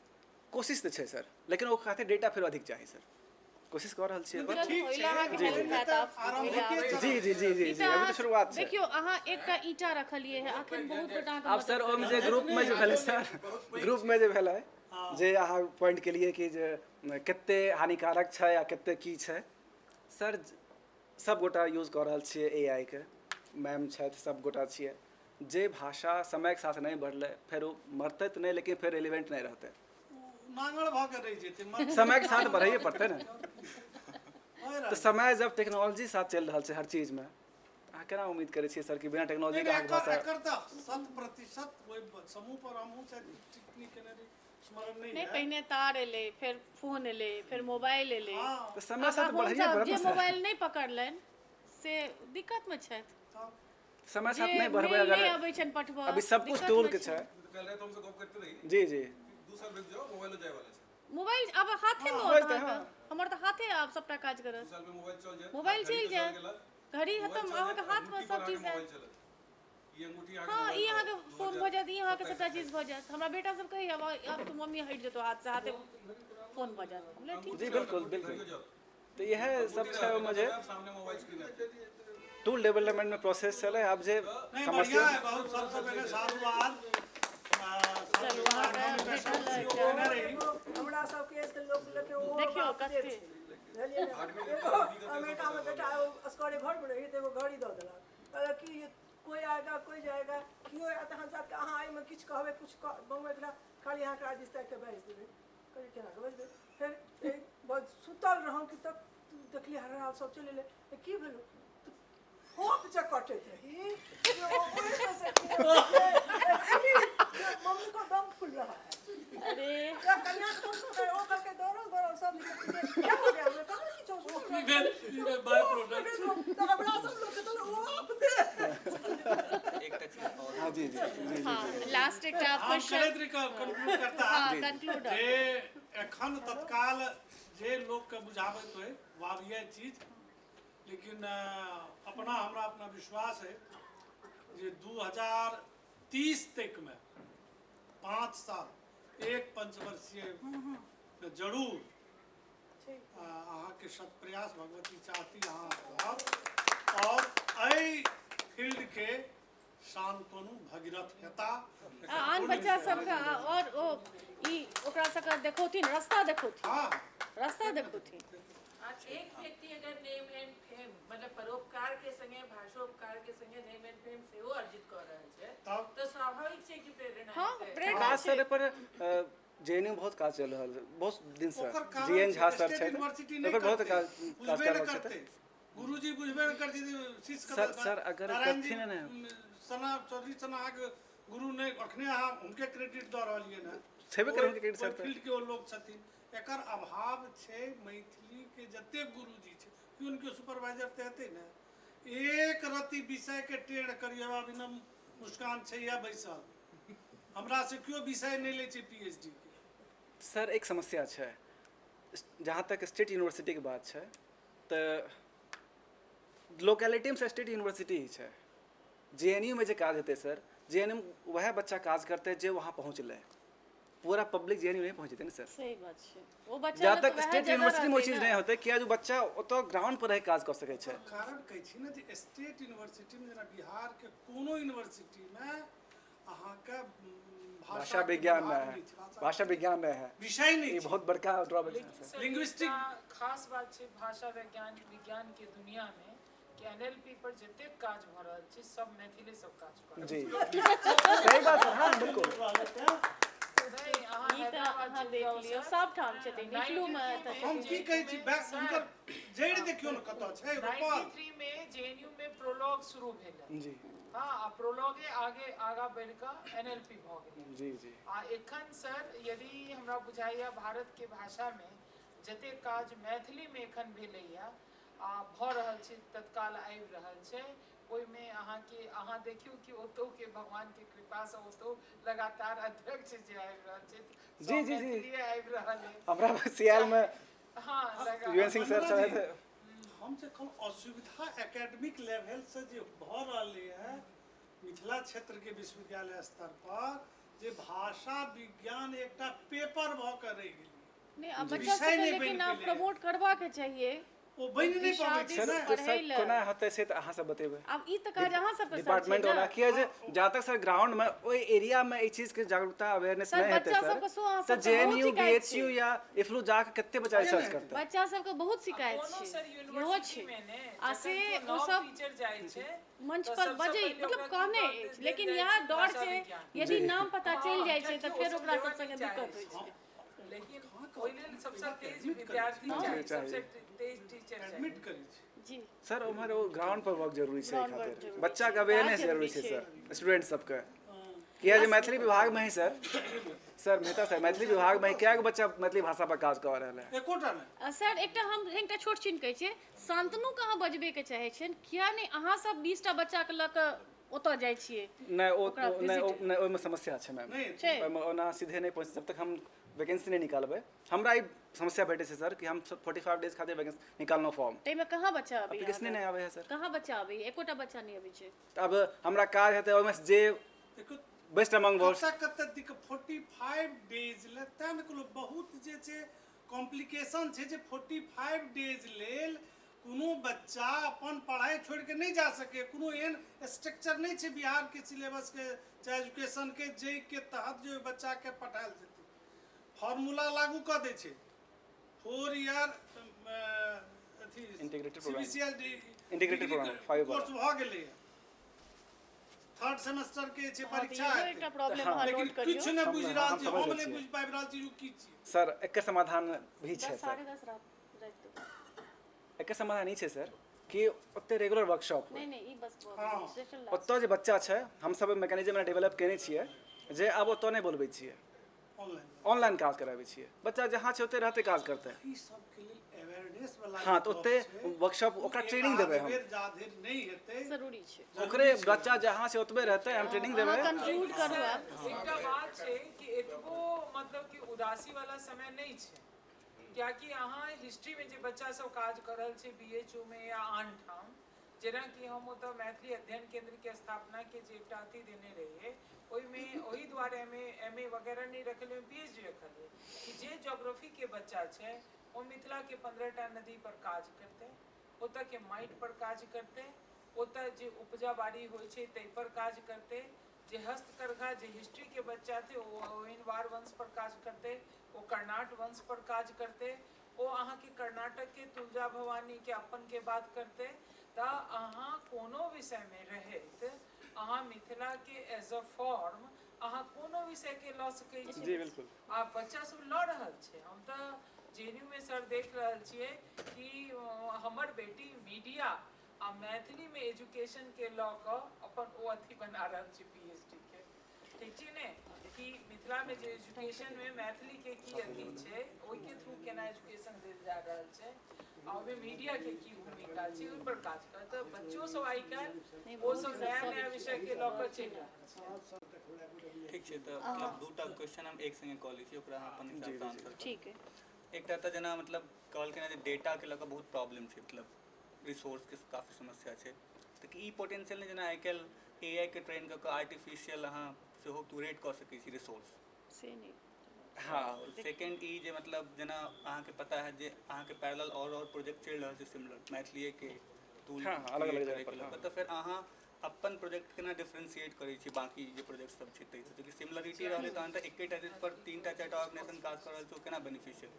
कोशिश तऽ छै सर, लेकिन ओ खातिर डेटा फिर अधिक चाही सर, कोशिश कऽ रहल छियै। जी जी जी जी जी अभी तो शुरुआत छै। देखियो अहाँ एकटा ईटा रखलिए है, अखन बहुत गोटा के आब सर ओहिमे जे ग्रुपमे जे भेलै सर, ग्रुपमे जे भेलै जे अहाँ पॉइंट केलिए कि जे कते हानिकारक छै या कते की छै, सर सब गोटा यूज कऽ रहल छियै एआई के, मैम छथि सब गोटा छियै। जे भाषा समयके साथ नहीं बढ़लै फेर ओ मरतै तऽ नहीं, लेकिन फिर रिलेवेंट नहीं रहतै। नांगड़ भऽ के रहि जेतै। समय के साथ बढ़ाइए पड़तै ना, तो समय जब टेक्नोलॉजी साथ चल रहा है हर चीज में, अहाँ केना उम्मीद करै छियै सर कि बिना टेक्नोलॉजी के अहाँके भाषा एकर तऽ 100% ओहि समूह पर हमहूँ टिप्पणी केने रही, स्मरण नहीं नहीं है। पहिने तार एले, फिर फोन एले, फिर मोबाइल एले। तो समय साथ अब बढ़ाइए हमसब पड़त जे ना सर। मोबाइल नहीं पकड़लनि से दिक्कत में छथि। समय जे साथ नहीं बढ़बै मेल नहीं अगर अबै छनि पठबऽ, अभी सब कुछ दिक्कत टूल में के छै। छै। जी जी मोबाइल अब हाथे में मोबाइल होत तऽ अहाँके, हमर तऽ हाथे आब सबटा काज करत। मोबाइल चलि जायत, घड़ी खत्म, अहाँके हाथ में सब चीज आयत। हाँ ई अहाँके फोन भऽ जायत, ई अहाँके सबटा चीज भऽ जायत। हमरा बेटा सब कहैया अब तो मम्मी हटि जेतौ हाथ से, हाथे फोन भऽ जायत। हम ठीक जी बिल्कुल बिल्कुल। तो यह सब छै मुझे टूल डेवलपमेंट में प्रोसेस चले। अब जे नहीं बढ़िया समस्या है, बहुत सबसे पहले साधुवाद। हमरा सबके लोग लेके वो देखियो बात कते छै। बुझलियै ने? एगो अमेरिका में बेटा असगरे घर में रही तो एगो घड़ी दऽ देलक, कहलक कि कोई आएगा कोई जाएगा, कियो आयत अहाँ जाके अहाँ एहिमे किछु कहबै, कुछ बनबै के खाली अहाँके रजिस्टर के भेज देबै। कहलियै केना के भेज देबै? फेर सुतल रहौं कि तक देखलियै हर सब चलि एलै, की भेलौ? होप जे कटैत रही, मम्मी को दम फूल रहा है। अरे जब कन्या वो करके दौड़ो सब क्या हो गया? हमने कहा कि जो बाय प्रोडक्ट तो हमरा सब लोग के तो होप दे। एकटा चीज और हाँ जी जी जी हाँ लास्ट एक क्वेश्चन कंक्लूड करता हाँ कंक्लूड जे एखन तत्काल जे लोग के बुझाबैत होय वाविया चीज, लेकिन अपना हमरा अपना विश्वास है जे 2030 तक में 5 साल एक पंचवर्षीय जरूर अहाँके शत प्रयास भगवती चाहती अहाँ रहब और एहि फील्ड के शांतनु भगीरथ हेता। आन बच्चा सबके और ओ ई ओकरा सबके देखौथिन, रास्ता देखौथिन, हाँ रास्ता देखौथिन। आज एक व्यक्ति अगर नेम एंड फेम मतलब परोपकार के संगे भाषोपकार के संगे नेम एंड फेम सेहो अर्जित कर रहल छै, तब तो स्वाभाविक छै कि प्रेरणा हाँ हेतै। प्रेरणा खास छै। सर पर जेएनयू बहुत काज चल रहा है बहुत दिन से। ओकर कारण जीएन झा सर स्टेट छै, यूनिवर्सिटी ओकर नहीं बहुत करते, काज बुझबे कर नहीं रहल करते, छै। गुरुजी बुझबे नहीं करते, शिष्य सर अगर करथिन ने सना चौधरी सना के गुरु ने अखने अहाँ हुनके क्रेडिट दऽ रहलियै ना, छेबे करै क्रेडिट सर फील्ड के ओ लोग छथिन। एकर अभाव छै मैथिली के जते गुरुजी छै कि उनके सुपरवाइजर ते हेतै ना। एक रति विषय के टेढ़ करियवा बिना मुस्कान छै या बैसल, हमरा से क्यों विषय नहीं ले छै पीएचडी के। सर एक समस्या है जहाँ तक स्टेट यूनिवर्सिटी की बात है तो लोकेलिटी में स्टेट यूनिवर्सिटी ही है। जेएनयू में जो काज हेतै सर, जेएनयू वह बच्चा काज करते जो वहाँ पहुँचलै, पूरा पब्लिक जेएनयू नहीं पहुँचते ना सर। सही बात छै। ओ बच्चा जहाँ तक स्टेट यूनिवर्सिटी में वो चीज नहीं होते कि जो बच्चा ओतो ग्राउंड पर रह काज कर सके छै। कारण कहै छी ना जे स्टेट यूनिवर्सिटी में जेना बिहार के कोनो यूनिवर्सिटी में अहाँके भाषा विज्ञान में है, भाषा विज्ञान में है, विषय नहीं ये छै। बहुत बड़का ड्रॉबैक है सर। लिंग्विस्टिक खास बात छै भाषा विज्ञान के दुनिया में कि एनएलपी पर जते काज भ रहल छै सब मैथिली सब काज कर रहल जी सही बात है। हाँ बिल्कुल छै। अहाँ ई तऽ अहाँ देख लियौ सब ठाम छथिन, निचलू में तऽ हम की कहै छी बैक हुनकर जड़ देखियो न कतऽ छै रोपल। 93 में जेएनयू में प्रोलॉग शुरू भेलै। जी हाँ आ प्रोलॉगे आगा बढ़ कऽ एनएलपी भ गेलै। जी जी आ एखन सर यदि हमरा बुझाइया भारत के भाषा में जते काज मैथिली में एखन भेलैया भऽ रहल छै तत्काल आबि रहल छै ओहिमे अहाँ देखियौ कि ओतौ के भगवान के कृपा से ओतौ लगातार अध्यक्ष जे आबि रहल छै जी, जी, जी। मैथिलीए आबि रहल है हमरा सियाल में हाँ यूएन सिंह सर वंदना छथि। जी, हम जे कहूँ असुविधा एकेडमिक लेवल से जे भऽ रहलै है मिथिला क्षेत्र के विश्वविद्यालय स्तर पर जे भाषा विज्ञान एकटा पेपर भऽ के रहि गेलै नहीं अब जी। बच्चा विषय सबके नहीं लेकिन बनि आप पेलै। प्रमोट करवा के चाहिए ओ बनि नहि पाबै छै सर, ने सर पढ़ै लए। कोना हेतै से तऽ अहाँ सब बतेबै। अब ई तऽ काज अहाँ सबके सर छै डिपार्टमेंट वाला ना। किया जे जहाँ तक सर ग्राउंड में ओहि एरिया में ई चीज के जागरूकता अवेयरनेस सर, नहीं हेतै बच्चा सर सबके सो अहाँ तो सबके बहुत जेएनयू शिकायत बीएचयू छै। या इफ्लू जाके कते बच्चा रिसर्च करतै। बच्चा सबके बहुत शिकायत कोनो छै सर इहो यूनिवर्सिटी छै में ने आ से जखन ओ नव सब टीचर जाइ छै मंच तऽ पर सबसँ बजे पहिले मतलब ओकरा कहने की अछि देल लेकिन जाइ यहाँ छै डर भाषा छै विज्ञान। यदि जी। नाम पता चलि जाइ छै कियाकि तऽ ओ फेर सब ओकरा लेबऽ सब संगे नहि दिक्कत चाहै होइ छै। लेकिन ओहि लेल सबसँ तेज विद्यार्थी हाँ, चाही चाही। सबसँ तेज टीचर चाही एडमिट करै छै जी सर उम्हर वो ग्राउंड पर वर्क जरूरी छै एहि Ground work खातिर जरूरी बच्चा छै, के अवेयरनेस काज जरूरी जरूरी छै छै। सर स्टूडेंट सबके। किया जे मैथिली विभाग में ही सर मेहता सर मैथिली विभाग में क्या बच्चा मैथिली भाषा पर काज कऽ रहल है। एकोटा नहि सर एकटा छोट चीज कहै छियै शान्तनु के अहाँ बजबे के चाहे छियनि किया नहि अहाँ सब 20टा बच्चा के लऽ कऽ ओतऽ जाइ छियै नहीं ओकरा visit- नहीं ओहिमे समस्या छै मैम। नहीं छै ओहिमे ओना सीधे नहीं पहुँच जब तक हम वैकेंसी नहीं निकालबै हमरा ई समस्या भेटै छै सर कि हम 45 डेज खातिर वैकेंसी निकालना फॉर्म ताहिमे कहाँ बच्चा अबै एप्लीकेशने नहीं आबै है सर। कहाँ बच्चा अबै एकोटा बच्चा नहीं अबै छै। अब हमरा काज हेतै ओहिमे से जे देखो बेस्ट अमंग वर्स कते दिक्कत 45 डेज ले तें ने कहलहुँ बहुत जे छै कॉम्प्लिकेशन छै जे 45 डेज लेल कोनो बच्चा अपन पढ़ाई छोड़ के नहीं जा सके कोनो एहन स्ट्रक्चर नहीं छै बिहार के सिलेबस के चाहे एजुकेशन के जे के तहत जो बच्चा के पढ़ायल जेतै फार्मूला लागू कऽ दै छै 4 ईयर अथी Integrated program. CBCS Integrated program, 5 course भऽ गेलै थर्ड सेमेस्टर के छै हाँ, तऽ परीक्षा इहो हेतै एकटा प्रॉब्लम हाँ, अहाँ लेकिन नोट करियौ। किछु नहि बुझि रहल हम छी समझ हम रहल नहि छियै। बुझि पाबि रहल छी जे की छियै सर एकर समाधान भी छै सर 10:30 राति तक। एकर समाधान ई छै सर कि ओते रेगुलर वर्कशॉप नहीं नहीं ई बस हाँ। सेशन ओतऽ जे बच्चा छै हम सब मैकेनिज्म डेवलप केने छियै जे आब ओतऽ नहीं बोलबै छियै ऑनलाइन ऑनलाइन काज कराबै छियै बच्चा जहाँ छै ओतै रहते काज करतै। ई सब के लेल अवेयरनेस वाला हाँ तो ओते वर्कशॉप ओकरा ट्रेनिंग देबै हम जाधरि नहीं हेतै जरूरी छै। ओकरे बच्चा जहाँ छै ओतबे रहते हम ट्रेनिंग देबै। अहाँ कंक्लूड करू आब। एकटा बात छै कि एतबो मतलब कि उदासी वाला समय नहीं छै कियाकि अहाँ हिस्ट्री में जे बच्चा सब काज कर रहल छै BHU में या आन ठाम जेना कि हम ओतऽ मैथिली अध्ययन केंद्र के स्थापना के जे एकटा अथी देने रहिए ओहिमे ओहि दुआरे MA वगैरह नहीं रखल PhD रखल है कि जे ज्योग्राफी के बच्चा छै वो मिथिला के 15टा नदी पर काज करते ओतऽ के माटि पर काज करते ओतऽ जे उपजा बाड़ी होइ छै ताहि पर काज करते जे हस्तकरघा जे हिस्ट्री के बच्चा थे वो ओहिनवार वंश पर काज करते वो कर्नाट वंश पर काज करते वो अहाँ के कर्नाटक के तुलजा भवानी के अपन के बात करते तऽ अहाँ कोनो विषय में रहैत अहाँ मिथिला के एज अ फॉर्म अहाँ कोनो विषय के लऽ सकै छी। जी बिल्कुल। आ बच्चा सब लऽ रहल छै हम तऽ JNU में सर देख रहल छियै कि हमर बेटी मीडिया आ मैथिली में एजुकेशन के लऽ कऽ अपन ओ अथी बना रहल छै PhD के ठीक छै ने कि मिथिला में जे एजुकेशन में मैथिली के की अथी छै ओहि के थ्रू केना एजुकेशन देल जा रहल छै आ ओहिमे मीडिया के की भूमिका छै ओहि पर काज कर तऽ बच्चो सब आइ काल्हि ओ सब नया विषय के लऽ कऽ चलि रहल छै। ठीक छै तऽ मतलब दूटा क्वेश्चन हम एक संगे कऽ लै छी ओकरा अपन हिसाब से आंसर ठीक है। एकटा तऽ जेना मतलब कहलखिन जे डेटा के लऽ कऽ बहुत प्रॉब्लम छै मतलब रिसोर्स के काफ़ी समस्या छै तऽ ई पोटेंशियल नहि जेना आइ काल्हि AI के ट्रेन कऽ कऽ आर्टिफिशियल अहाँ सेहो क्यूरेट कऽ सकै छी रिसोर्स से नहीं हाँ सेकेंड ई जे मतलब जेना अहाँके पता है जे अहाँके पैरेलल और प्रोजेक्ट चलि रहल छै सिमिलर मैथिलीए के टूल हाँ, अलग-अलग जगह पर, हाँ। तऽ फेर अहाँ अपन प्रोजेक्ट केना डिफरेंशिएट करै छी बाकी जे प्रोजेक्ट सब छै ताहिसँ क्योंकि सिमिलरिटी रहलै तहन तऽ एकेटा चीज पर 3टा 4टा ऑर्गेनाइजेशन काज कर रहल छै ओ केना बेनिफिशियल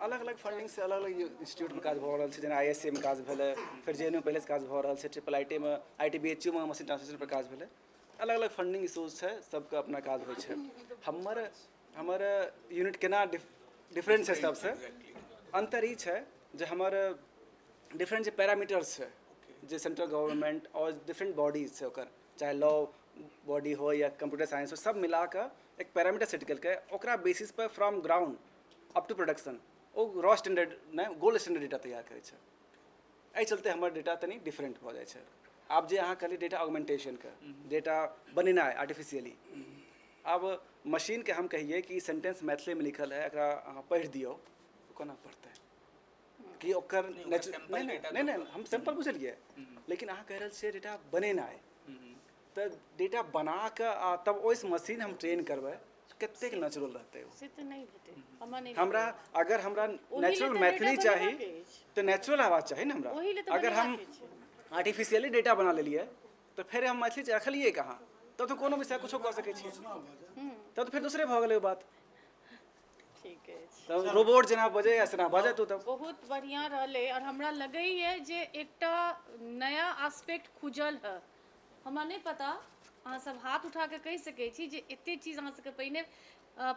अलग अलग फंडिंग से अलग अलग इंस्टीट्यूट में काज भऽ रहल छै जेना ISC में काज भेलै फिर JNU पहले से काज भऽ रहल छै IIIT में ITBHU में मशीन ट्रांसलेशन पर काज भेलै अलग अलग फंडिंग इशूज छै सबके अपना काज होइ छै हमर यूनिट केना डिफरेंट छै सबसे अंतर ई छै जे हमर डिफरेंट जे पैरामीटर्स छै जे सेंट्रल गवर्नमेंट और डिफरेंट बॉडीज छै ओकर चाहे लॉ बॉडी हो या कंप्यूटर साइंस हो सब मिला कऽ एक पैरामीटर सेट केलकै ओकरा बेसिस पर from ground up to production ओ रॉ स्टैंडर्ड नहीं गोल्ड स्टैंडर्ड डेटा तैयार करै छै। एहि चलते हमर डेटा तनी डिफरेंट भऽ जाइ छै। आब जे अहाँ कहलिए डेटा ऑगमेंटेशन का डेटा बनेनाइ आर्टिफिशियली, अब मशीन के हम कहिए कि सेंटेंस मैथिली में लिखल है, एकरा अहाँ पढ़ि दियौ, कोना पढ़तै कि ओकर नहीं हम सैंपल बुझलिए, लेकिन अहाँ कह रहल छियै डेटा बनेनाइ, तो डेटा बना के आ तब ओइस मशीन हम ट्रेन करबै, कतेक नेचुरल रहतै से तऽ नहीं भेटै हमरा नहीं हमरा। अगर हमरा नेचुरल मैथिली चाही तो नेचुरल आवाज चाही ना हमरा। अगर हम आर्टिफिशियली डेटा बना लेलिए तो फिर हम मैथिली रखलिए कहाँ, तब तो कोनो विषय कुछो कह सकै छियै, तब तो फिर दूसरे भऽ गेलै बात। ठीक है, तब रोबोट जेना बजे ऐसा बजे तो तब बहुत बढ़िया रहले। और हमरा लगैए जे एकटा नया एस्पेक्ट खुजल है, हमरा नहीं पता, अहाँ सब हाथ उठा के कहि सकै छी जे एते चीज अहाँ सबके पहिने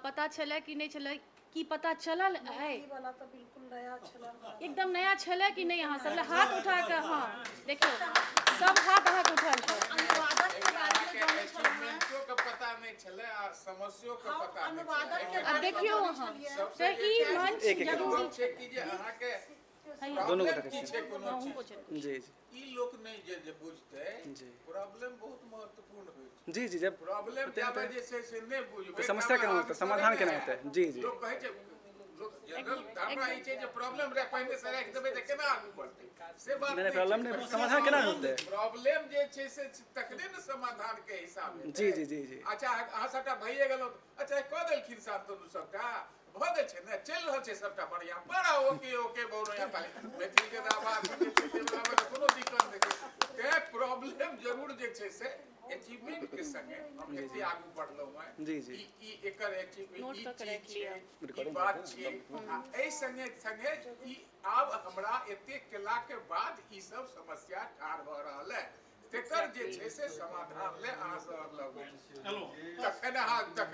पता छलै कि नहीं छलै, कि पता चलल है वाला तो बिल्कुल नया छला, एकदम नया छलै कि नहीं? अहाँ सब हाथ उठा के, हाँ देखियो सब हाथ अहाँ के उठल छै। अनुवादक के बारे में जानै छलहुँ हैं। एक्सपेरिमेंटो के पता नहीं चले आ समस्यो के पता नहीं अनुवादक के चले। अब देखियो वहाँ तो ई मंच जरूरी छै कि जे अहाँ के दोनों प्रॉब्लम गोटा की के छै कोनो अहूँ चीज, पूछे जी ई लोक नहीं जे बुझतै, जी प्रॉब्लम बहुत महत्वपूर्ण होय छै। जी जी जब प्रॉब्लम जाबे जे छै से नहीं बुझबै, तो समस्या केना होतै, समाधान केना होतै? जी जी लोक कहै छै, लोक जनरल धारणा ई छै जे प्रॉब्लम रे पहिने से राखि देबै तऽ केना आगू बढ़तै, से बात नहीं प्रॉब्लम नहीं, समाधान केना होतै? प्रॉब्लम जे छै से तखने ने समाधान के हिसाब हेतै। जी जी जी जी अच्छा अहाँ सबटा भइए गेलौ, अच्छा कऽ देलखिन शान्तनु सबटा भऽ गेल छै ने, चलि रहल छै सबटा बढ़िया, बड़ा ओके बढ़िया, खाली मैथिली के आवाज जे छै से ओकरा में कोनो दिक्कत नहीं छै। ते प्रॉब्लम जरूर जे छै से अचीवमेंट के संगे हम एते आगू बढ़लौ हैं। जी जी ई एकर अचीवमेंट नोट ई कऽ के राखि चीज लिअ। छै, ई बात छै। आ एहि संगे संगे ई आब हमरा एते केला के बाद ई सब समस्या ठाढ़ भऽ रहल है, तेकर जे छै से समाधान ले अहाँ सब लगबै तखन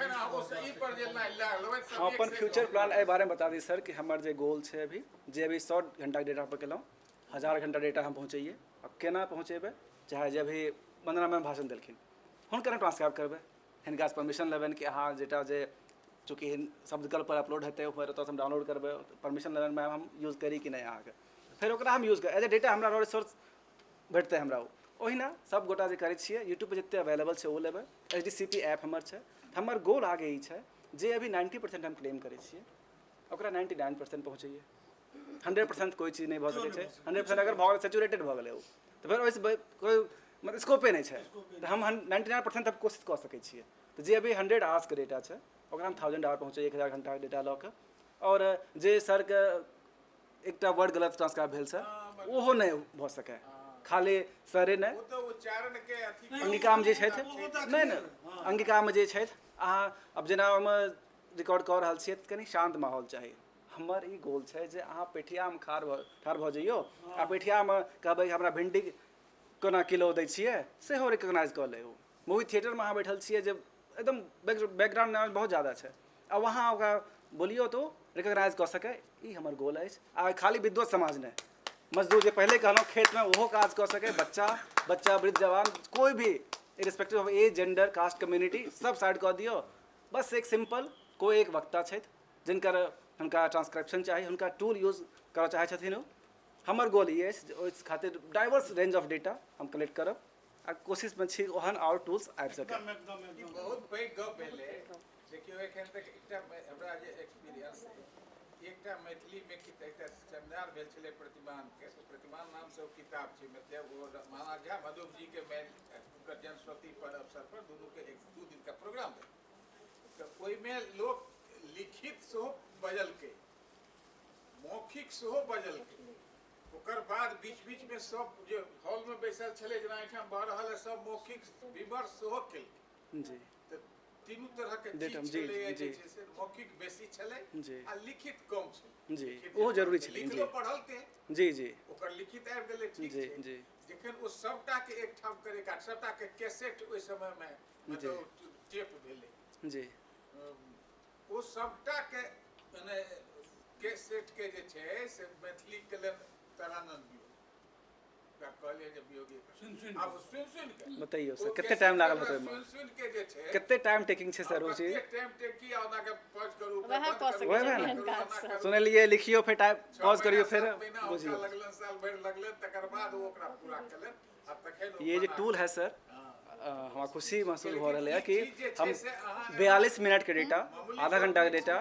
अहाँ ओ सही पर जे लगबै सब हम अपन फ्यूचर प्लान एहि बारे में बता दी सर कि हमर जे गोल छै अभी जे अभी 100 घंटा डेटा पर केलहुँ, 1000 घंटा डेटा हम पहुँचैए। अब केना पहुँचेबै, चाहे जे अभी वंदना मैम भाषण देलखिन हुनकर ट्रांसक्राइब करबै, हिनका परमिशन लेबनि कि अहाँ डेटा जे चूँकि शब्दकल पर अपलोड हेतै ओकर ओतऽ हम डाउनलोड करबै, परमिशन लेबनि मैम हम यूज करी कि नहीं अहाँके, फिर ओकरा हम यूज कर एज ए डेटा हमरा रिसोर्स भेटतै हमरा। ओहिना सब गोटा जे करै छियै यूट्यूब पर जते अवेलेबल छै ओ लेबै। HDCP ऐप हमर छै, हमर गोल आगे ई छै जे अभी 90% हम क्लेम करै छियै ओकरा 99% पहुँचैए। 100% कोई चीज़ नहीं भऽ सकै छै, 100% अगर भऽ गेलै सेचुरेटेड भऽ गेलै ओ तऽ फिर ओहिसँ कोई मतलब स्कोपे नहीं छै, तऽ हम 99% तक कोशिश कऽ सकै छियै। तऽ जे अभी 100 आवर्स के डेटा छै ओकरा हम 1000 आवर पहुँचैए, 1000 घंटा के डेटा लऽ कऽ। और जे सर के एकटा वर्ड गलत ट्रांसक्राइब भेल छै ओहो नहीं भऽ सकै, खाली सरे नहीं ओ तऽ उच्चारण के अथी अंगिकामे जे छथि नहीं अंगिकामे जे छथि अहाँ अब जेना हम रिकॉर्ड कऽ रहल छियै तऽ कनि शांत माहौल चाही। हमर ई गोल छै जे अहाँ पेठियामे ठाढ़ भऽ जइयौ आ पेठियामे कहबै हमरा भिंडी कोना किलो दै छियै सेहो रिकॉग्नाइज कऽ लेब। मूवी थिएटरमे अहाँ बैठल छियै जे एकदम बैकग्राउंड नॉइज बहुत ज़्यादा छै आ वहाँ ओकरा बोलियौ तो रिकॉग्नाइज कऽ सकै, ई हमर गोल अछि। आ खाली विद्वत समाज नहीं, मजदूर जे पहले कहलहुँ खेत में ओहो काज कऽ सकै, बच्चा वृद्ध जवान कोई भी irrespective of age gender cast community सब साइड कऽ दियौ। बस एक सिंपल कोई एक वक्ता छथि जिनकर हुनका ट्रांसक्रिप्शन चाही, हुनका टूल यूज करऽ चाहै छथिन ओ। हमर गोल ई अछि ओहि खातिर डाइवर्स रेंज ऑफ डेटा हम कलेक्ट करब आ कोशिश में छी ओहन और टूल्स आबि सकै। बहुत पैघ गप भेलै। देखियौ एखन तक एकटा हमरा जे एक्सपीरियंस एकटा मैथिली में एकटा सेमिनार भेल छलै प्रतिमान के, प्रतिमान नाम से किताब छै, मतलब वो महाराज झा मधुब जी के हुनकर जन्मशती पर अवसर पर दुनू के 1-2 दिन का प्रोग्राम भेल। तऽ ओहिमे लोक लिखित सेहो बजलकै, मौखिक सेहो बजलकै, ओकर बाद बीच बीच में सब जे हॉल में बैसल छलै जेना एहिठाम भऽ रहल है सब मौखिक विमर्श सेहो केलकै। जी तीनू तरह के डेटा चीज जी छलै, जी जे छै मौखिक बेसी छलै जी आ लिखित कम छलै। जी लिखित ओहो जे जरूरी पढ़ल छलै। लिखलो पढ़लकै जी जी ओकर लिखित आबि गेलै, ठीक जी छै। जी जखन ओ सबटा के एकठाम करे का सबटा के कैसेट ओहि समय में मतलब टेप भेलै जी ओ सबटा के माने कैसेट के जे छै से मैथिली के लेल तरानन दियौ कहलिए जे वियोगी सुन अब सुन के बताइए सर कितने टाइम लागल होते सुन के जे छै कितने टाइम टेकिंग छै सर वो चीज टाइम टेक की ओना के पॉज करू वएह कऽ सकै वएह छै ने। एहन काज सब। सुनलिए लिखियो फिर टाइम पॉज करियो फिर बुझियो बुझियो लगलन साल भर लगलन तकर बाद वो ओकरा पूरा केलन आ तखन ये जो टूल है सर हमारा खुशी महसूस हो रहा है कि हम 42 मिनट के डेटा आधा घंटा का डेटा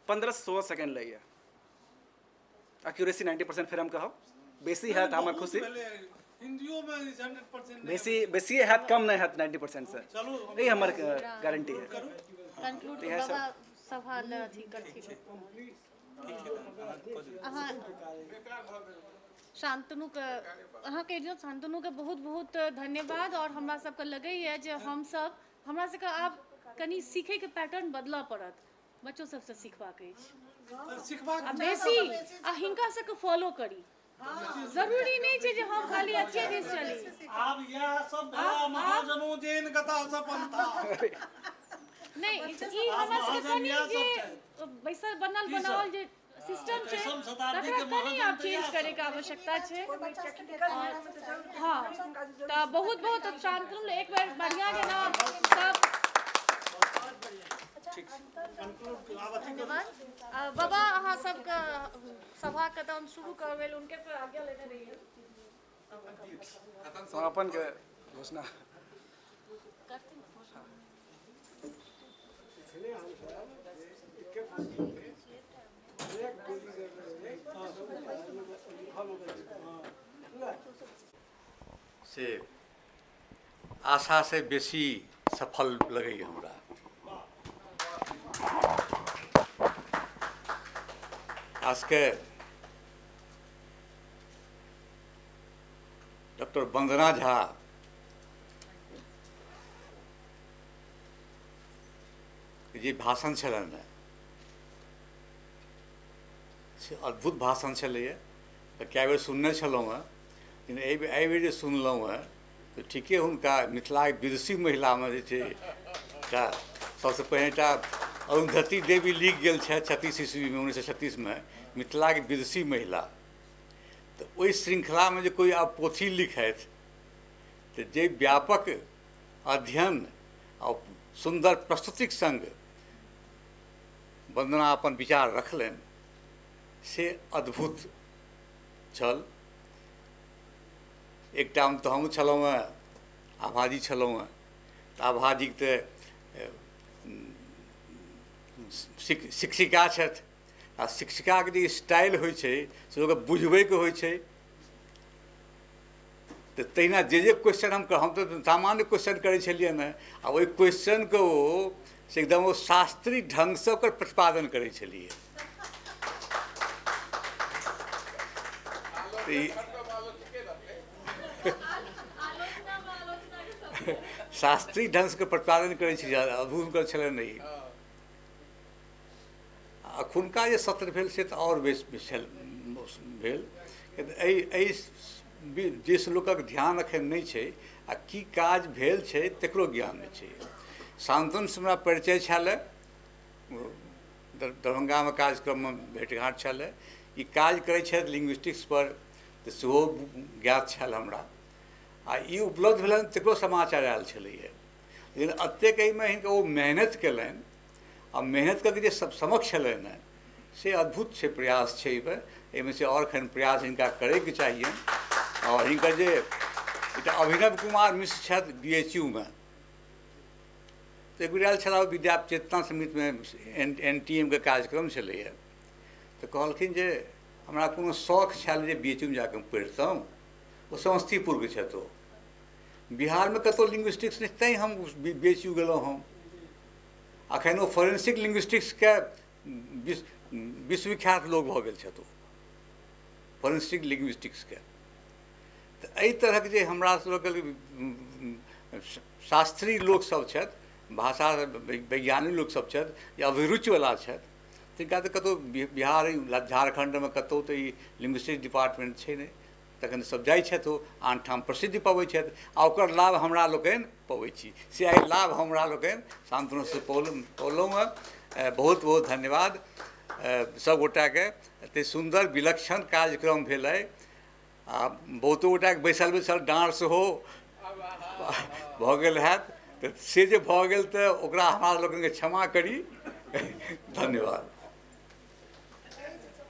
15-16 सेकंड लगे एक्यूरेसी 90% फिर हम कहब बेसी है तो हमार खुशी हिंदियों में 100% बेसी है कम नहीं है 90% सर चलो यही हमार गारंटी है कंक्लूड इएह सब। बाबा सभा ले अथी करथिन अहाँ शांतनु के अहाँ कहि दियौ शांतनु के बहुत बहुत धन्यवाद और हमरा सबके लगैए जे हम सब हमरा सबके आब कनी सीखै के पैटर्न बदलऽ पड़त बच्चो सबसे सिखबाक अछि सिखबाक आ बेसी आ हिनका सबके फॉलो करी जरूरी नहीं छै जे हम खाली अच्छे दिस चली आब यह सब भला महाजनों जैन कथा सपंथा नहीं ई हमरा सबके कनी जे बैसल बनल बनावल जे सिस्टम छै दशम शताब्दी तकरा के कनी आब चेंज करे के आवश्यकता छै हाँ तो बहुत बहुत शांतनु एक बार बढ़िया जेना सब धन्यवाद बाबा अहाँ सबके सभा के तऽ हम शुरू करबै उनके से आज्ञा लेने रहिए समापन के घोषणा से आशा से बेसी सफल लगैए हमरा। खासके डॉक्टर वंदना झा के जे भाषण छलनि हेँ से अद्भुत भाषण छलैए तऽ कए बेर सुनने छलहुँ हेँ लेकिन एहि बेर जे सुनलहुँ हेँ तऽ ठीके हुनका मिथिलाके विदुषी महिलामे जे छै एकटा सबसँ पहिने एकटा अरुन्धति देवी लिख गेल छथि 36 ईस्वीमे 1936में मिथिलाके विदुषी महिला। तऽ ओहि श्रृङ्खलामे जे कोइ आब पोथी लिखथि तऽ जे व्यापक अध्ययन आ सुन्दर प्रस्तुतिक सङ्ग वन्दना अपन विचार रखलनि से अद्भुत छल। एकटा तऽ हमहूँ छलहुँ हेँ आभाजी छलहुँ हेँ तऽ आभाजीके तऽ शिक्षिका छथि आ शिक्षिकाके जे स्टाइल होइ छै से ओकरा बुझबैके होइ छै। तऽ तहिना जे क्वेश्चन हम तऽ सामान्य क्वेश्चन करै छलियै ने आ ओहि क्वेश्चनके ओ से एकदम ओ शास्त्रीय ढङ्गसँ ओकर प्रतिपादन करै छलियै। शास्त्रीय ढङ्गसँ प्रतिपादन करै छी अद्भुत हुनकर छलनि नहि। अखुनका जे सत्र भेल से तऽ आओर बेस भेल एहि देश लोकक ध्यान एखन नहि छै आ की काज भेल छै तकरो ज्ञान नहि छै। शान्तनुसँ हमरा परिचय छलै दरभंगामे कार्यक्रममे भेँटघाँट छलै ई काज करै छथि लिंग्विस्टिक्सपर तऽ सेहो ज्ञात छल हमरा आ ई उपलब्ध भेलनि तकरो समाचार आयल छलैए। लेकिन एतेक एहिमे हिनका ओ मेहनत कयलनि आ मेहनत कऽ के जे समक्ष छलनि हेँ से अद्भुत छै प्रयास छै एहिमे से आओर एखन प्रयास हिनका करैके चाहिए। आओर हिनकर जे एकटा अभिनव कुमार मिश्र छथि BHU में तऽ एक बेर आयल छलाह विद्या चेतना समितिमे NTM के कार्यक्रम छलैए तऽ कहलखिन जे हमरा कोनो शौक छल जे BHU में जाकऽ पढ़ितहुँ। ओ समस्तीपुरके छथि ओ बिहारमे कतहु लिंग्विस्टिक्स नहि तैँ हम BHU गेलहुँ हम। अखन ओ फोरेंसिक लिंग्विस्टिक्सके विश्वविख्यात लोक भऽ गेल छथि ओ फोरेंसिक लिंग्विस्टिक्सके। तऽ एहि तरहक जे हमरा सभके शास्त्रीय लोकसभ छथि भाषा वैज्ञानिक लोकसभ छथि या अभिरुचिवला छथि तिनका तऽ कतहु बिहार झारखण्डमे कतहु तऽ ई लिंग्विस्टिक्स डिपार्टमेंट छै नहि तखन सब जाइ छथि ओ आनठाम प्रसिद्धि पबै छथि आ ओकर लाभ हमरा लोकनि पबै छी। से आइ लाभ हमरा लोकनि शान्तनुसँ पौलहुँ हेँ। बहुत बहुत धन्यवाद सभगोटाके। एतेक सुन्दर विलक्षण कार्यक्रम भेल अइ आ बहुतो गोटाके बैसल बैसल डाँर सेहो भऽ गेल हैत, तऽ से जे भऽ गेल तऽ ओकरा हमरा लोकनिके क्षमा करी। धन्यवाद।